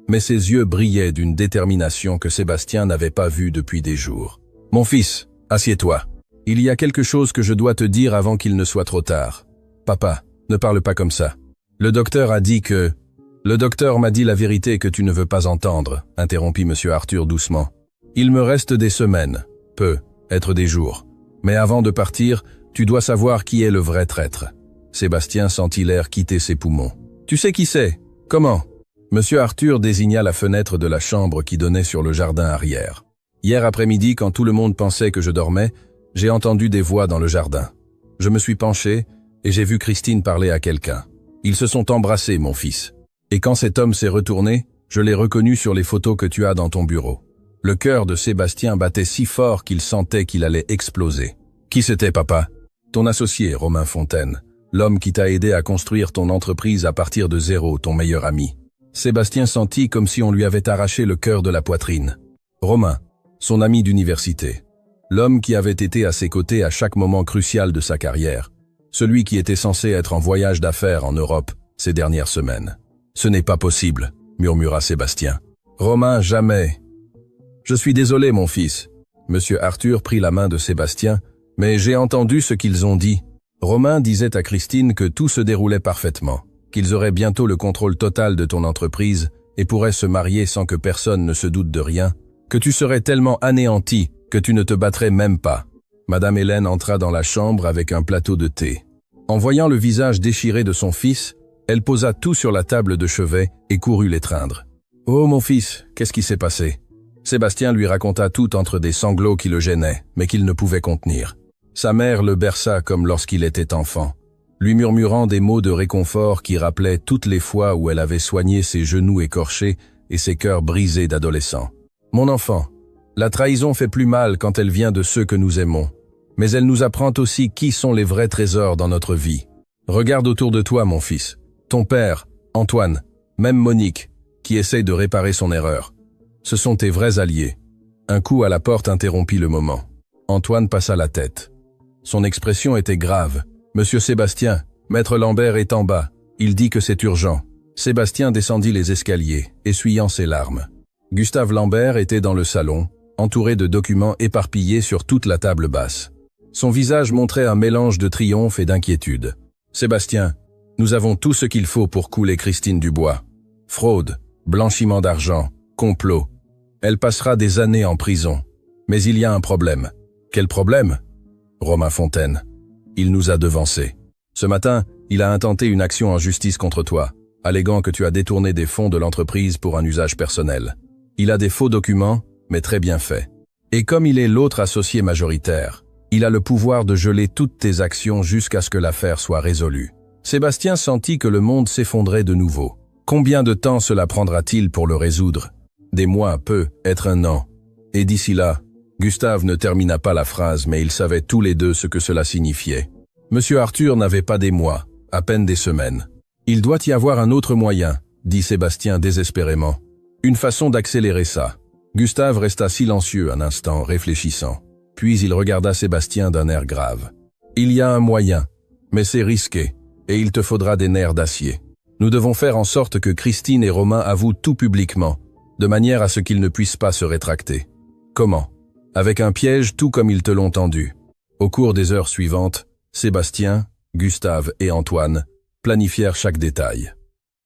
Mais ses yeux brillaient d'une détermination que Sébastien n'avait pas vue depuis des jours. « Mon fils, assieds-toi. Il y a quelque chose que je dois te dire avant qu'il ne soit trop tard. Papa, ne parle pas comme ça. Le docteur a dit que... » « Le docteur m'a dit la vérité que tu ne veux pas entendre, » interrompit Monsieur Arthur doucement. « Il me reste des semaines, peut être des jours. Mais avant de partir, tu dois savoir qui est le vrai traître. » Sébastien sentit l'air quitter ses poumons. « Tu sais qui c'est? Comment ?» Monsieur Arthur désigna la fenêtre de la chambre qui donnait sur le jardin arrière. « Hier après-midi, quand tout le monde pensait que je dormais, j'ai entendu des voix dans le jardin. Je me suis penché et j'ai vu Christine parler à quelqu'un. Ils se sont embrassés, mon fils. Et quand cet homme s'est retourné, je l'ai reconnu sur les photos que tu as dans ton bureau. » Le cœur de Sébastien battait si fort qu'il sentait qu'il allait exploser. « Qui c'était, papa ?»« Ton associé, Romain Fontaine. L'homme qui t'a aidé à construire ton entreprise à partir de zéro, ton meilleur ami. » Sébastien sentit comme si on lui avait arraché le cœur de la poitrine. Romain, son ami d'université. L'homme qui avait été à ses côtés à chaque moment crucial de sa carrière. Celui qui était censé être en voyage d'affaires en Europe ces dernières semaines. « Ce n'est pas possible, » murmura Sébastien. « Romain, jamais. »« Je suis désolé, mon fils. » Monsieur Arthur prit la main de Sébastien, « Mais j'ai entendu ce qu'ils ont dit. » Romain disait à Christine que tout se déroulait parfaitement, qu'ils auraient bientôt le contrôle total de ton entreprise et pourraient se marier sans que personne ne se doute de rien, que tu serais tellement anéanti que tu ne te battrais même pas. Madame Hélène entra dans la chambre avec un plateau de thé. En voyant le visage déchiré de son fils, elle posa tout sur la table de chevet et courut l'étreindre. « Oh mon fils, qu'est-ce qui s'est passé ?» Sébastien lui raconta tout entre des sanglots qui le gênaient, mais qu'il ne pouvait contenir. Sa mère le berça comme lorsqu'il était enfant, lui murmurant des mots de réconfort qui rappelaient toutes les fois où elle avait soigné ses genoux écorchés et ses cœurs brisés d'adolescent. « Mon enfant, La trahison fait plus mal quand elle vient de ceux que nous aimons, mais elle nous apprend aussi qui sont les vrais trésors dans notre vie. Regarde autour de toi, mon fils. Ton père, Antoine, même Monique, qui essaye de réparer son erreur. Ce sont tes vrais alliés. Un coup à la porte interrompit le moment. Antoine passa la tête. Son expression était grave. « Monsieur Sébastien, Maître Lambert est en bas. Il dit que c'est urgent. » Sébastien descendit les escaliers, essuyant ses larmes. Gustave Lambert était dans le salon, entouré de documents éparpillés sur toute la table basse. Son visage montrait un mélange de triomphe et d'inquiétude. « Sébastien, nous avons tout ce qu'il faut pour couler Christine Dubois. Fraude, blanchiment d'argent, complot. Elle passera des années en prison. Mais il y a un problème. » « Quel problème ?» Romain Fontaine. « Il nous a devancés. Ce matin, il a intenté une action en justice contre toi, alléguant que tu as détourné des fonds de l'entreprise pour un usage personnel. Il a des faux documents, mais très bien faits. Et comme il est l'autre associé majoritaire, il a le pouvoir de geler toutes tes actions jusqu'à ce que l'affaire soit résolue. » Sébastien sentit que le monde s'effondrait de nouveau. Combien de temps cela prendra-t-il pour le résoudre? Des mois peut être un an. Et d'ici là, Gustave ne termina pas la phrase, mais ils savaient tous les deux ce que cela signifiait. Monsieur Arthur n'avait pas des mois, à peine des semaines. « Il doit y avoir un autre moyen », dit Sébastien désespérément. « Une façon d'accélérer ça. » Gustave resta silencieux un instant, réfléchissant. Puis il regarda Sébastien d'un air grave. « Il y a un moyen, mais c'est risqué, et il te faudra des nerfs d'acier. Nous devons faire en sorte que Christine et Romain avouent tout publiquement, de manière à ce qu'ils ne puissent pas se rétracter. Comment ? Avec un piège tout comme ils te l'ont tendu. » Au cours des heures suivantes, Sébastien, Gustave et Antoine planifièrent chaque détail.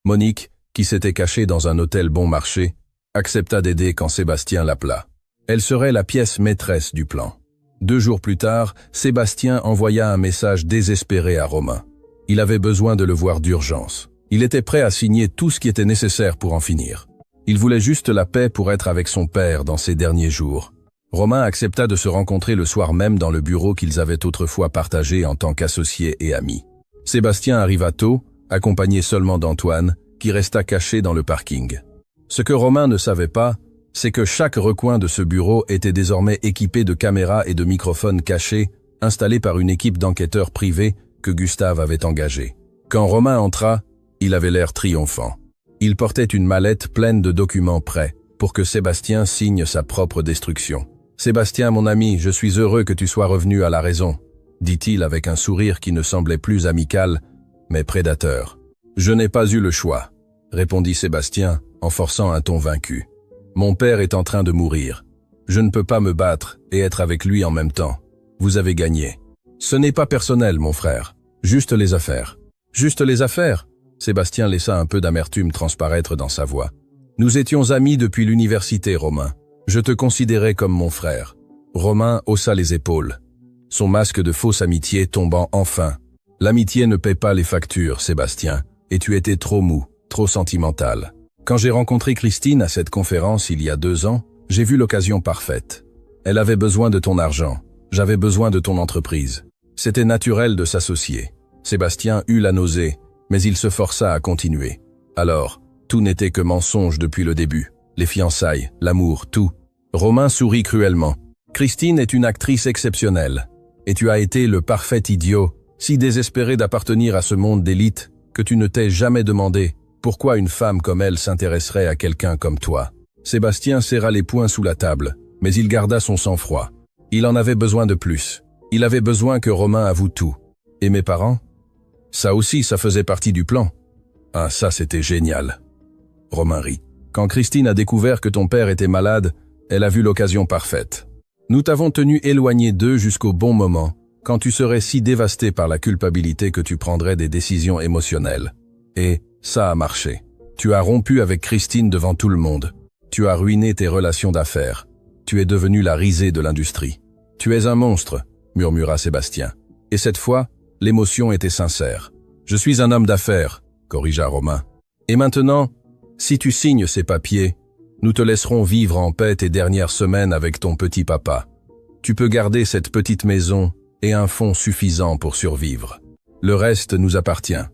Monique, qui s'était cachée dans un hôtel bon marché, accepta d'aider quand Sébastien l'appela. Elle serait la pièce maîtresse du plan. 2 jours plus tard, Sébastien envoya un message désespéré à Romain. Il avait besoin de le voir d'urgence. Il était prêt à signer tout ce qui était nécessaire pour en finir. Il voulait juste la paix pour être avec son père dans ses derniers jours. Romain accepta de se rencontrer le soir même dans le bureau qu'ils avaient autrefois partagé en tant qu'associés et amis. Sébastien arriva tôt, accompagné seulement d'Antoine, qui resta caché dans le parking. Ce que Romain ne savait pas, c'est que chaque recoin de ce bureau était désormais équipé de caméras et de microphones cachés, installés par une équipe d'enquêteurs privés que Gustave avait engagée. Quand Romain entra, il avait l'air triomphant. Il portait une mallette pleine de documents prêts pour que Sébastien signe sa propre destruction. « Sébastien, mon ami, je suis heureux que tu sois revenu à la raison, » dit-il avec un sourire qui ne semblait plus amical, mais prédateur. « Je n'ai pas eu le choix, » répondit Sébastien en forçant un ton vaincu. « Mon père est en train de mourir. Je ne peux pas me battre et être avec lui en même temps. Vous avez gagné. Ce n'est pas personnel, mon frère. Juste les affaires. »« Juste les affaires ?» Sébastien laissa un peu d'amertume transparaître dans sa voix. « Nous étions amis depuis l'université, Romain. Je te considérais comme mon frère. » Romain haussa les épaules, son masque de fausse amitié tombant enfin. « L'amitié ne paie pas les factures, Sébastien, et tu étais trop mou, trop sentimental. Quand j'ai rencontré Christine à cette conférence il y a 2 ans, j'ai vu l'occasion parfaite. Elle avait besoin de ton argent, j'avais besoin de ton entreprise. C'était naturel de s'associer. » Sébastien eut la nausée, mais il se força à continuer. « Alors, tout n'était que mensonge depuis le début. Les fiançailles, l'amour, tout. » Romain sourit cruellement. « Christine est une actrice exceptionnelle. Et tu as été le parfait idiot, si désespéré d'appartenir à ce monde d'élite, que tu ne t'es jamais demandé pourquoi une femme comme elle s'intéresserait à quelqu'un comme toi. » Sébastien serra les poings sous la table, mais il garda son sang-froid. Il en avait besoin de plus. Il avait besoin que Romain avoue tout. « Et mes parents ? Ça aussi, ça faisait partie du plan. » « Ah, ça c'était génial. » Romain rit. « Quand Christine a découvert que ton père était malade, elle a vu l'occasion parfaite. Nous t'avons tenu éloigné d'eux jusqu'au bon moment, quand tu serais si dévasté par la culpabilité que tu prendrais des décisions émotionnelles. Et ça a marché. Tu as rompu avec Christine devant tout le monde. Tu as ruiné tes relations d'affaires. Tu es devenu la risée de l'industrie. Tu es un monstre, murmura Sébastien. Et cette fois, l'émotion était sincère. Je suis un homme d'affaires, corrigea Romain. Et maintenant, si tu signes ces papiers, nous te laisserons vivre en paix tes dernières semaines avec ton petit papa. Tu peux garder cette petite maison et un fonds suffisant pour survivre. Le reste nous appartient. »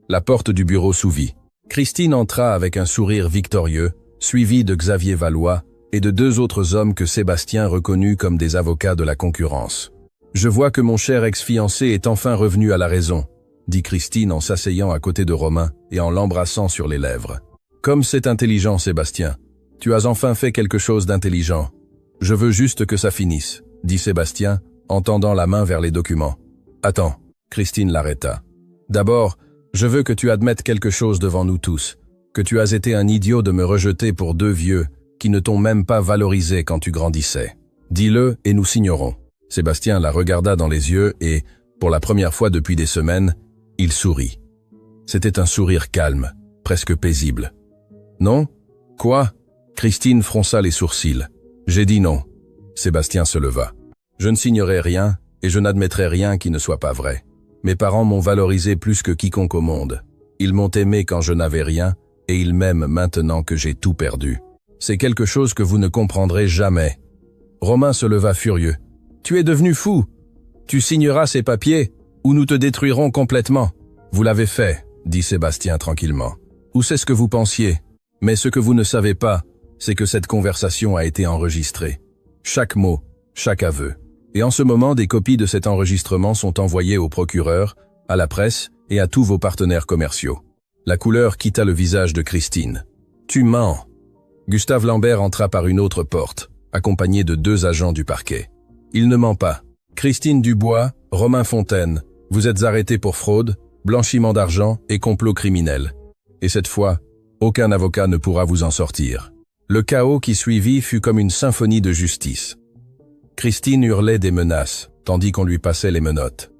La porte du bureau s'ouvrit. Christine entra avec un sourire victorieux, suivie de Xavier Valois, et de 2 autres hommes que Sébastien reconnut comme des avocats de la concurrence. « Je vois que mon cher ex-fiancé est enfin revenu à la raison », dit Christine en s'asseyant à côté de Romain et en l'embrassant sur les lèvres. « Comme c'est intelligent, Sébastien. Tu as enfin fait quelque chose d'intelligent. Je veux juste que ça finisse, » dit Sébastien, en tendant la main vers les documents. « Attends. » Christine l'arrêta. « D'abord, je veux que tu admettes quelque chose devant nous tous, que tu as été un idiot de me rejeter pour 2 vieux qui ne t'ont même pas valorisé quand tu grandissais. Dis-le et nous signerons. » Sébastien la regarda dans les yeux et, pour la première fois depuis des semaines, il sourit. C'était un sourire calme, presque paisible. « Non ? Quoi ?» Christine fronça les sourcils. « J'ai dit non. » Sébastien se leva. « Je ne signerai rien et je n'admettrai rien qui ne soit pas vrai. Mes parents m'ont valorisé plus que quiconque au monde. Ils m'ont aimé quand je n'avais rien et ils m'aiment maintenant que j'ai tout perdu. C'est quelque chose que vous ne comprendrez jamais. » Romain se leva furieux. « Tu es devenu fou. Tu signeras ces papiers ou nous te détruirons complètement. »« Vous l'avez fait, » dit Sébastien tranquillement. « Ou c'est ce que vous pensiez. Mais ce que vous ne savez pas, c'est que cette conversation a été enregistrée. Chaque mot, chaque aveu. Et en ce moment, des copies de cet enregistrement sont envoyées au procureur, à la presse et à tous vos partenaires commerciaux. » La couleur quitta le visage de Christine. « Tu mens. » Gustave Lambert entra par une autre porte, accompagné de 2 agents du parquet. « Il ne ment pas. Christine Dubois, Romain Fontaine, vous êtes arrêtés pour fraude, blanchiment d'argent et complot criminel. Et cette fois, aucun avocat ne pourra vous en sortir. » Le chaos qui suivit fut comme une symphonie de justice. Christine hurlait des menaces, tandis qu'on lui passait les menottes.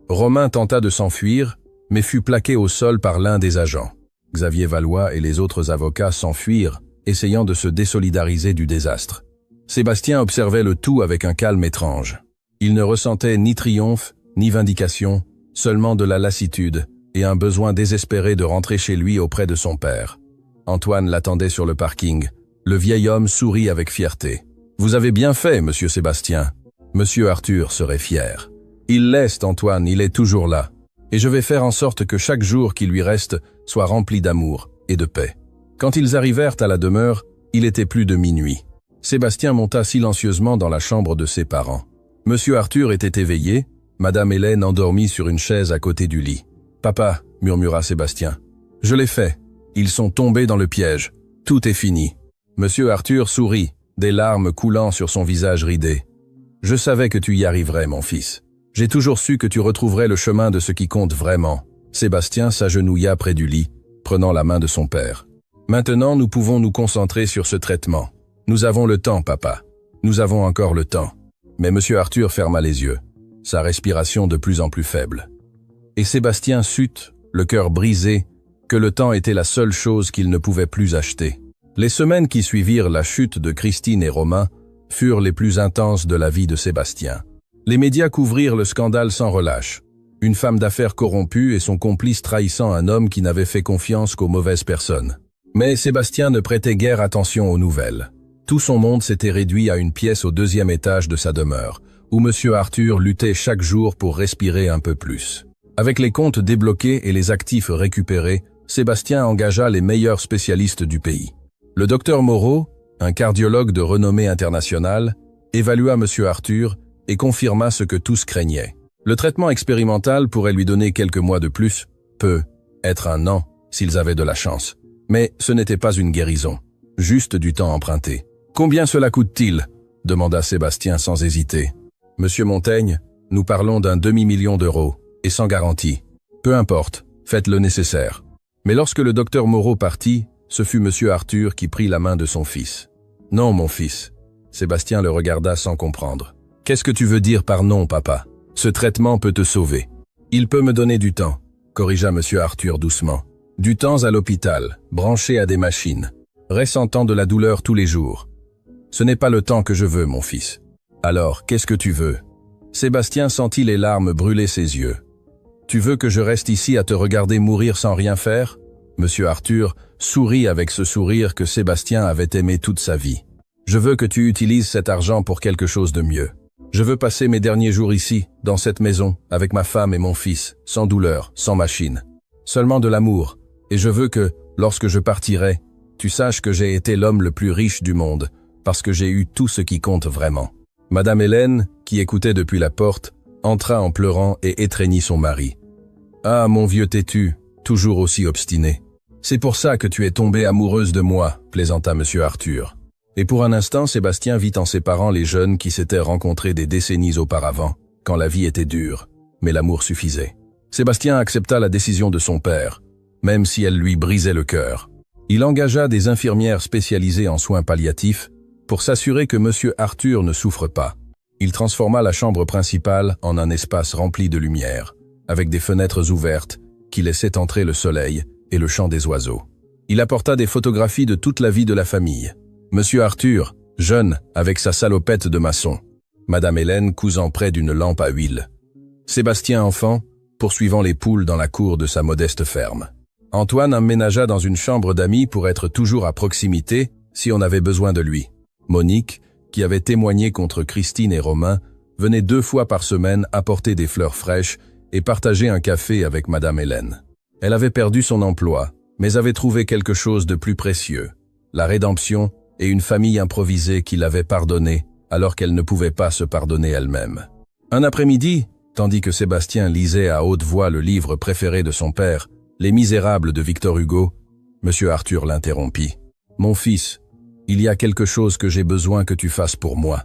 Romain tenta de s'enfuir, mais fut plaqué au sol par l'un des agents. Xavier Valois et les autres avocats s'enfuirent, essayant de se désolidariser du désastre. Sébastien observait le tout avec un calme étrange. Il ne ressentait ni triomphe, ni vindication, seulement de la lassitude et un besoin désespéré de rentrer chez lui auprès de son père. Antoine l'attendait sur le parking. Le vieil homme sourit avec fierté. « Vous avez bien fait, monsieur Sébastien. Monsieur Arthur serait fier. Il l'est, Antoine, il est toujours là. Et je vais faire en sorte que chaque jour qui lui reste soit rempli d'amour et de paix. » Quand ils arrivèrent à la demeure, il était plus de minuit. Sébastien monta silencieusement dans la chambre de ses parents. Monsieur Arthur était éveillé, Madame Hélène endormie sur une chaise à côté du lit. « Papa, » murmura Sébastien. « Je l'ai fait. Ils sont tombés dans le piège. Tout est fini. » Monsieur Arthur sourit, des larmes coulant sur son visage ridé. « Je savais que tu y arriverais, mon fils. J'ai toujours su que tu retrouverais le chemin de ce qui compte vraiment. » Sébastien s'agenouilla près du lit, prenant la main de son père. « Maintenant, nous pouvons nous concentrer sur ce traitement. Nous avons le temps, papa. Nous avons encore le temps. » Mais monsieur Arthur ferma les yeux, sa respiration de plus en plus faible. Et Sébastien sut, le cœur brisé, que le temps était la seule chose qu'il ne pouvait plus acheter. Les semaines qui suivirent la chute de Christine et Romain furent les plus intenses de la vie de Sébastien. Les médias couvrirent le scandale sans relâche. Une femme d'affaires corrompue et son complice trahissant un homme qui n'avait fait confiance qu'aux mauvaises personnes. Mais Sébastien ne prêtait guère attention aux nouvelles. Tout son monde s'était réduit à une pièce au 2e étage de sa demeure, où monsieur Arthur luttait chaque jour pour respirer un peu plus. Avec les comptes débloqués et les actifs récupérés, Sébastien engagea les meilleurs spécialistes du pays. Le docteur Moreau, un cardiologue de renommée internationale, évalua monsieur Arthur et confirma ce que tous craignaient. Le traitement expérimental pourrait lui donner quelques mois de plus, peut être un an, s'ils avaient de la chance. Mais ce n'était pas une guérison, juste du temps emprunté. « Combien cela coûte-t-il » demanda Sébastien sans hésiter. « Monsieur Montaigne, nous parlons d'un demi-million d'euros, et sans garantie. Peu importe, faites le nécessaire. » Mais lorsque le docteur Moreau partit, ce fut monsieur Arthur qui prit la main de son fils. « Non, mon fils. » Sébastien le regarda sans comprendre. « Qu'est-ce que tu veux dire par non, papa ? Ce traitement peut te sauver. »« Il peut me donner du temps, » corrigea monsieur Arthur doucement. « Du temps à l'hôpital, branché à des machines, ressentant de la douleur tous les jours. Ce n'est pas le temps que je veux, mon fils. Alors, qu'est-ce que tu veux ?» Sébastien sentit les larmes brûler ses yeux. « Tu veux que je reste ici à te regarder mourir sans rien faire ?» Monsieur Arthur sourit avec ce sourire que Sébastien avait aimé toute sa vie. « Je veux que tu utilises cet argent pour quelque chose de mieux. Je veux passer mes derniers jours ici, dans cette maison, avec ma femme et mon fils, sans douleur, sans machine. Seulement de l'amour. Et je veux que, lorsque je partirai, tu saches que j'ai été l'homme le plus riche du monde, parce que j'ai eu tout ce qui compte vraiment. Madame Hélène, qui écoutait depuis la porte, entra en pleurant et étreignit son mari. « Ah, mon vieux têtu, toujours aussi obstiné. C'est pour ça que tu es tombée amoureuse de moi, plaisanta monsieur Arthur. » Et pour un instant, Sébastien vit en ses parents les jeunes qui s'étaient rencontrés des décennies auparavant, quand la vie était dure, mais l'amour suffisait. Sébastien accepta la décision de son père, même si elle lui brisait le cœur. Il engagea des infirmières spécialisées en soins palliatifs pour s'assurer que monsieur Arthur ne souffre pas. Il transforma la chambre principale en un espace rempli de lumière, avec des fenêtres ouvertes qui laissaient entrer le soleil et le chant des oiseaux. Il apporta des photographies de toute la vie de la famille. Monsieur Arthur, jeune, avec sa salopette de maçon. Madame Hélène cousant près d'une lampe à huile. Sébastien enfant, poursuivant les poules dans la cour de sa modeste ferme. Antoine emménagea dans une chambre d'amis pour être toujours à proximité si on avait besoin de lui. Monique, qui avait témoigné contre Christine et Romain, venait 2 fois par semaine apporter des fleurs fraîches et partager un café avec Madame Hélène. Elle avait perdu son emploi, mais avait trouvé quelque chose de plus précieux, la rédemption et une famille improvisée qui l'avait pardonnée alors qu'elle ne pouvait pas se pardonner elle-même. Un après-midi, tandis que Sébastien lisait à haute voix le livre préféré de son père, Les Misérables de Victor Hugo, monsieur Arthur l'interrompit. « Mon fils, il y a quelque chose que j'ai besoin que tu fasses pour moi.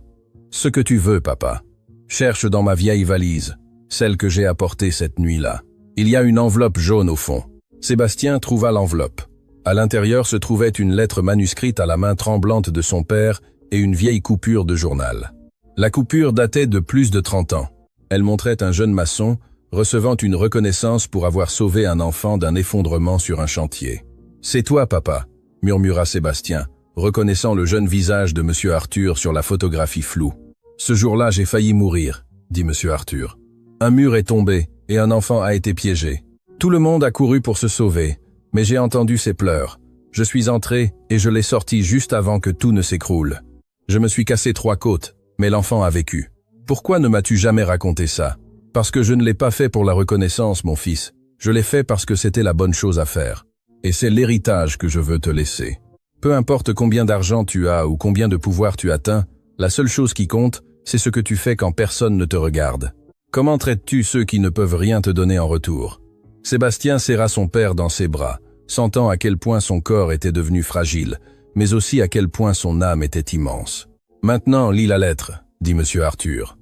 Ce que tu veux, papa. Cherche dans ma vieille valise, celle que j'ai apportée cette nuit-là. Il y a une enveloppe jaune au fond. » Sébastien trouva l'enveloppe. À l'intérieur se trouvait une lettre manuscrite à la main tremblante de son père et une vieille coupure de journal. La coupure datait de plus de 30 ans. Elle montrait un jeune maçon recevant une reconnaissance pour avoir sauvé un enfant d'un effondrement sur un chantier. « C'est toi, papa », murmura Sébastien, reconnaissant le jeune visage de monsieur Arthur sur la photographie floue. « Ce jour-là, j'ai failli mourir, » dit monsieur Arthur. « Un mur est tombé et un enfant a été piégé. Tout le monde a couru pour se sauver. Mais j'ai entendu ses pleurs. Je suis entré et je l'ai sorti juste avant que tout ne s'écroule. Je me suis cassé 3 côtes, mais l'enfant a vécu. Pourquoi ne m'as-tu jamais raconté ça? Parce que je ne l'ai pas fait pour la reconnaissance, mon fils. Je l'ai fait parce que c'était la bonne chose à faire. Et c'est l'héritage que je veux te laisser. Peu importe combien d'argent tu as ou combien de pouvoir tu atteins, la seule chose qui compte, c'est ce que tu fais quand personne ne te regarde. Comment traites-tu ceux qui ne peuvent rien te donner en retour? Sébastien serra son père dans ses bras, sentant à quel point son corps était devenu fragile, mais aussi à quel point son âme était immense. « Maintenant, lis la lettre », dit monsieur Arthur.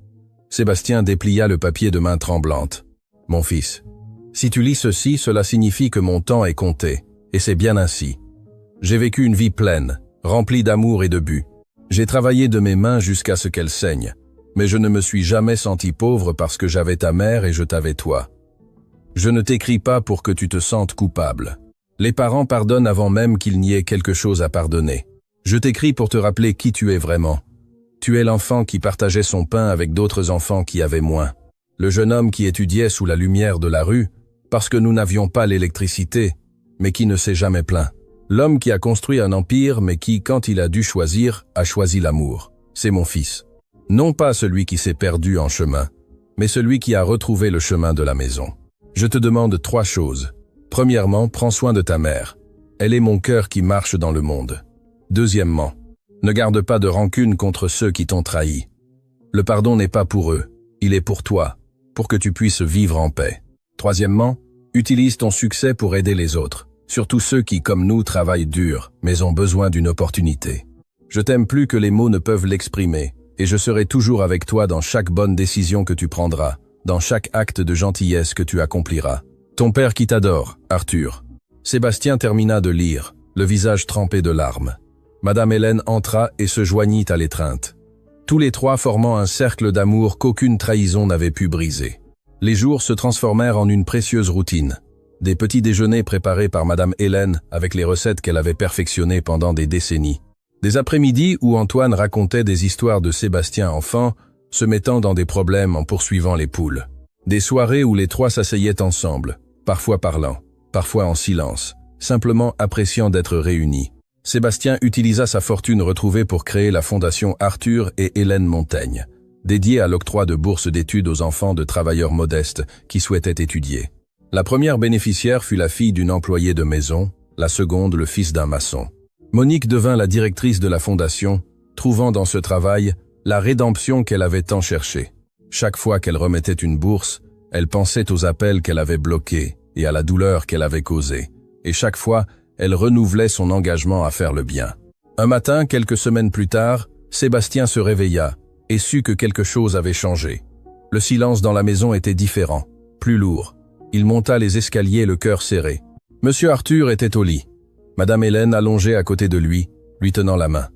Sébastien déplia le papier de main tremblante. « Mon fils, si tu lis ceci, cela signifie que mon temps est compté, et c'est bien ainsi. J'ai vécu une vie pleine, remplie d'amour et de but. J'ai travaillé de mes mains jusqu'à ce qu'elles saignent, mais je ne me suis jamais senti pauvre parce que j'avais ta mère et je t'avais toi. Je ne t'écris pas pour que tu te sentes coupable. Les parents pardonnent avant même qu'il n'y ait quelque chose à pardonner. Je t'écris pour te rappeler qui tu es vraiment. Tu es l'enfant qui partageait son pain avec d'autres enfants qui avaient moins. Le jeune homme qui étudiait sous la lumière de la rue, parce que nous n'avions pas l'électricité, mais qui ne s'est jamais plaint. L'homme qui a construit un empire, mais qui, quand il a dû choisir, a choisi l'amour. C'est mon fils. Non pas celui qui s'est perdu en chemin, mais celui qui a retrouvé le chemin de la maison. Je te demande 3 choses. Premièrement, prends soin de ta mère. Elle est mon cœur qui marche dans le monde. Deuxièmement, ne garde pas de rancune contre ceux qui t'ont trahi. Le pardon n'est pas pour eux, il est pour toi, pour que tu puisses vivre en paix. Troisièmement, utilise ton succès pour aider les autres, surtout ceux qui, comme nous, travaillent dur, mais ont besoin d'une opportunité. Je t'aime plus que les mots ne peuvent l'exprimer, et je serai toujours avec toi dans chaque bonne décision que tu prendras, dans chaque acte de gentillesse que tu accompliras. Ton père qui t'adore, Arthur. Sébastien termina de lire, le visage trempé de larmes. Madame Hélène entra et se joignit à l'étreinte. Tous les 3 formant un cercle d'amour qu'aucune trahison n'avait pu briser. Les jours se transformèrent en une précieuse routine. Des petits déjeuners préparés par Madame Hélène avec les recettes qu'elle avait perfectionnées pendant des décennies. Des après-midi où Antoine racontait des histoires de Sébastien enfant, se mettant dans des problèmes en poursuivant les poules. Des soirées où les 3 s'asseyaient ensemble, parfois parlant, parfois en silence, simplement appréciant d'être réunis. Sébastien utilisa sa fortune retrouvée pour créer la fondation Arthur et Hélène Montaigne, dédiée à l'octroi de bourses d'études aux enfants de travailleurs modestes qui souhaitaient étudier. La première bénéficiaire fut la fille d'une employée de maison, la seconde le fils d'un maçon. Monique devint la directrice de la fondation, trouvant dans ce travail la rédemption qu'elle avait tant cherchée. Chaque fois qu'elle remettait une bourse, elle pensait aux appels qu'elle avait bloqués et à la douleur qu'elle avait causée. Et chaque fois, elle renouvelait son engagement à faire le bien. Un matin, quelques semaines plus tard, Sébastien se réveilla et sut que quelque chose avait changé. Le silence dans la maison était différent, plus lourd. Il monta les escaliers le cœur serré. Monsieur Arthur était au lit. Madame Hélène allongée à côté de lui, lui tenant la main.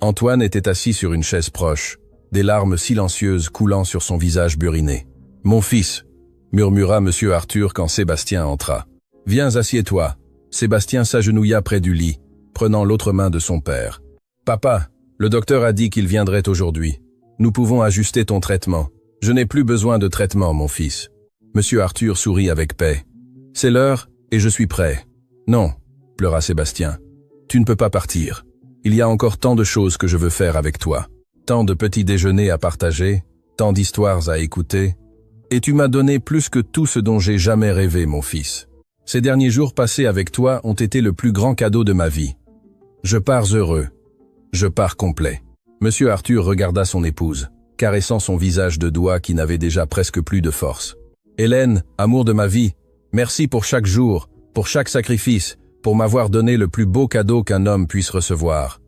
Antoine était assis sur une chaise proche, des larmes silencieuses coulant sur son visage buriné. « Mon fils » murmura monsieur Arthur quand Sébastien entra. « Viens, assieds-toi. » Sébastien s'agenouilla près du lit, prenant l'autre main de son père. « Papa, le docteur a dit qu'il viendrait aujourd'hui. Nous pouvons ajuster ton traitement. Je n'ai plus besoin de traitement, mon fils. » Monsieur Arthur sourit avec paix. « C'est l'heure et je suis prêt. »« Non, » pleura Sébastien. « Tu ne peux pas partir. Il y a encore tant de choses que je veux faire avec toi. Tant de petits déjeuners à partager, tant d'histoires à écouter. Et tu m'as donné plus que tout ce dont j'ai jamais rêvé, mon fils. Ces derniers jours passés avec toi ont été le plus grand cadeau de ma vie. Je pars heureux. Je pars complet. » Monsieur Arthur regarda son épouse, caressant son visage de doigts qui n'avait déjà presque plus de force. « Hélène, amour de ma vie, merci pour chaque jour, pour chaque sacrifice, pour m'avoir donné le plus beau cadeau qu'un homme puisse recevoir.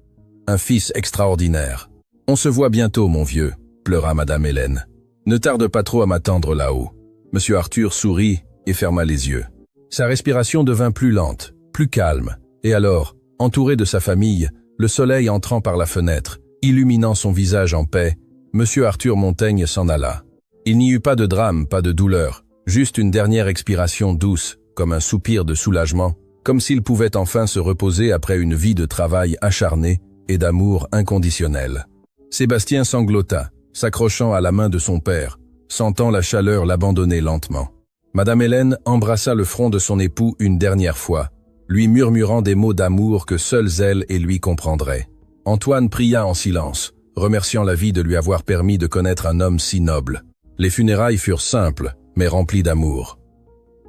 Un fils extraordinaire. On se voit bientôt, mon vieux, » pleura Madame Hélène. « Ne tarde pas trop à m'attendre là-haut. » Monsieur Arthur sourit et ferma les yeux. Sa respiration devint plus lente, plus calme, et alors, entouré de sa famille, le soleil entrant par la fenêtre, illuminant son visage en paix, monsieur Arthur Montaigne s'en alla. Il n'y eut pas de drame, pas de douleur, juste une dernière expiration douce, comme un soupir de soulagement, comme s'il pouvait enfin se reposer après une vie de travail acharné et d'amour inconditionnel. Sébastien sanglota, s'accrochant à la main de son père, sentant la chaleur l'abandonner lentement. Madame Hélène embrassa le front de son époux une dernière fois, lui murmurant des mots d'amour que seuls elle et lui comprendraient. Antoine pria en silence, remerciant la vie de lui avoir permis de connaître un homme si noble. Les funérailles furent simples, mais remplies d'amour.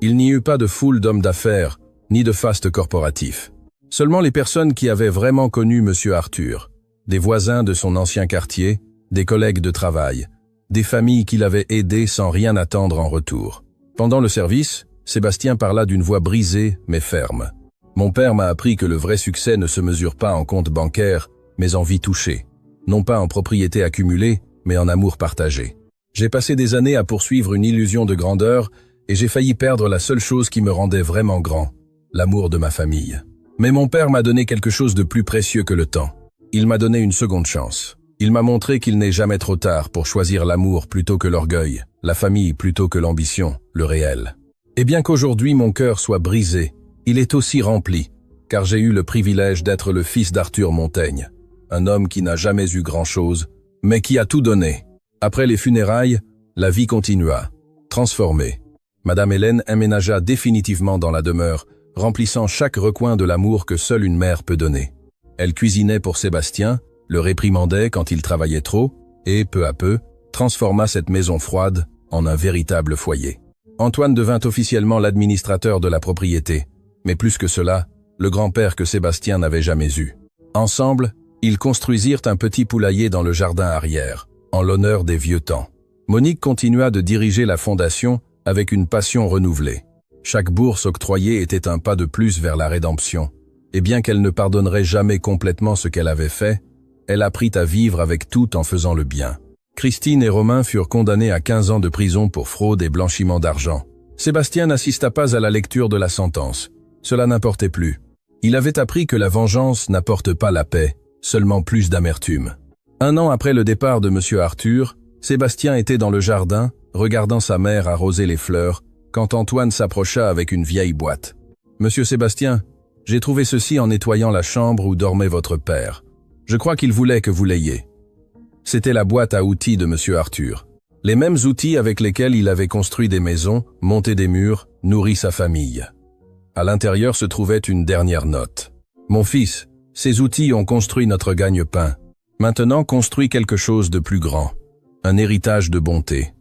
Il n'y eut pas de foule d'hommes d'affaires, ni de faste corporatifs. Seulement les personnes qui avaient vraiment connu monsieur Arthur, des voisins de son ancien quartier, des collègues de travail, des familles qu'il avait aidées sans rien attendre en retour. Pendant le service, Sébastien parla d'une voix brisée mais ferme. « Mon père m'a appris que le vrai succès ne se mesure pas en compte bancaire, mais en vie touchée. Non pas en propriété accumulée, mais en amour partagé. J'ai passé des années à poursuivre une illusion de grandeur et j'ai failli perdre la seule chose qui me rendait vraiment grand, l'amour de ma famille. Mais mon père m'a donné quelque chose de plus précieux que le temps. Il m'a donné une seconde chance. Il m'a montré qu'il n'est jamais trop tard pour choisir l'amour plutôt que l'orgueil, la famille plutôt que l'ambition, le réel. Et bien qu'aujourd'hui mon cœur soit brisé, il est aussi rempli, car j'ai eu le privilège d'être le fils d'Arthur Montaigne, un homme qui n'a jamais eu grand-chose, mais qui a tout donné. » Après les funérailles, la vie continua, transformée. Madame Hélène emménagea définitivement dans la demeure, remplissant chaque recoin de l'amour que seule une mère peut donner. Elle cuisinait pour Sébastien, le réprimandait quand il travaillait trop, et, peu à peu, transforma cette maison froide en un véritable foyer. Antoine devint officiellement l'administrateur de la propriété, mais plus que cela, le grand-père que Sébastien n'avait jamais eu. Ensemble, ils construisirent un petit poulailler dans le jardin arrière, en l'honneur des vieux temps. Monique continua de diriger la fondation avec une passion renouvelée. Chaque bourse octroyée était un pas de plus vers la rédemption, et bien qu'elle ne pardonnerait jamais complètement ce qu'elle avait fait, elle apprit à vivre avec tout en faisant le bien. Christine et Romain furent condamnés à 15 ans de prison pour fraude et blanchiment d'argent. Sébastien n'assista pas à la lecture de la sentence. Cela n'importait plus. Il avait appris que la vengeance n'apporte pas la paix, seulement plus d'amertume. Un an après le départ de monsieur Arthur, Sébastien était dans le jardin, regardant sa mère arroser les fleurs, quand Antoine s'approcha avec une vieille boîte. « Monsieur Sébastien, j'ai trouvé ceci en nettoyant la chambre où dormait votre père. Je crois qu'il voulait que vous l'ayez. » C'était la boîte à outils de monsieur Arthur. Les mêmes outils avec lesquels il avait construit des maisons, monté des murs, nourri sa famille. À l'intérieur se trouvait une dernière note. « Mon fils, ces outils ont construit notre gagne-pain. Maintenant construis quelque chose de plus grand. Un héritage de bonté.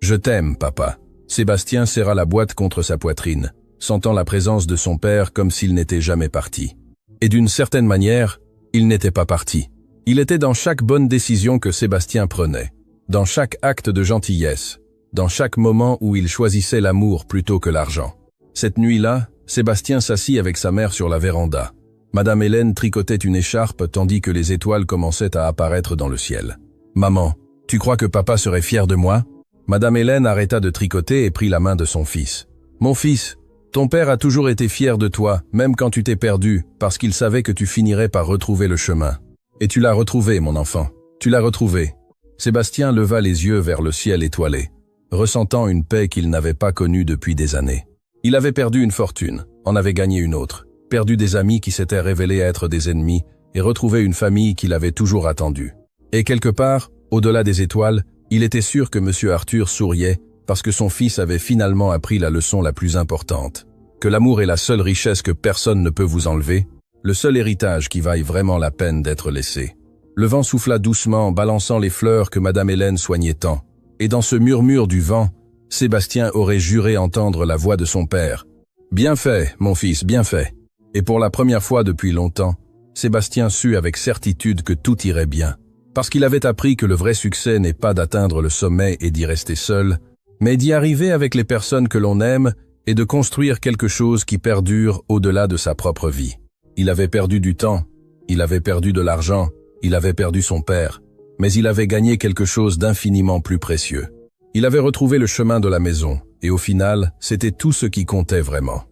Je t'aime, papa. » Sébastien serra la boîte contre sa poitrine, sentant la présence de son père comme s'il n'était jamais parti. Et d'une certaine manière, il n'était pas parti. Il était dans chaque bonne décision que Sébastien prenait, dans chaque acte de gentillesse, dans chaque moment où il choisissait l'amour plutôt que l'argent. Cette nuit-là, Sébastien s'assit avec sa mère sur la véranda. Madame Hélène tricotait une écharpe tandis que les étoiles commençaient à apparaître dans le ciel. « Maman, tu crois que papa serait fier de moi ?» Madame Hélène arrêta de tricoter et prit la main de son fils. « Mon fils, ton père a toujours été fier de toi, même quand tu t'es perdu, parce qu'il savait que tu finirais par retrouver le chemin. Et tu l'as retrouvé, mon enfant. Tu l'as retrouvé. » Sébastien leva les yeux vers le ciel étoilé, ressentant une paix qu'il n'avait pas connue depuis des années. Il avait perdu une fortune, en avait gagné une autre, perdu des amis qui s'étaient révélés être des ennemis et retrouvé une famille qu'il avait toujours attendue. Et quelque part, au-delà des étoiles, il était sûr que M. Arthur souriait parce que son fils avait finalement appris la leçon la plus importante, que l'amour est la seule richesse que personne ne peut vous enlever, le seul héritage qui vaille vraiment la peine d'être laissé. Le vent souffla doucement, balançant les fleurs que Madame Hélène soignait tant, et dans ce murmure du vent, Sébastien aurait juré entendre la voix de son père. « Bien fait, mon fils, bien fait. » Et pour la première fois depuis longtemps, Sébastien sut avec certitude que tout irait bien, parce qu'il avait appris que le vrai succès n'est pas d'atteindre le sommet et d'y rester seul, mais d'y arriver avec les personnes que l'on aime et de construire quelque chose qui perdure au-delà de sa propre vie. Il avait perdu du temps, il avait perdu de l'argent, il avait perdu son père, mais il avait gagné quelque chose d'infiniment plus précieux. Il avait retrouvé le chemin de la maison, et au final, c'était tout ce qui comptait vraiment.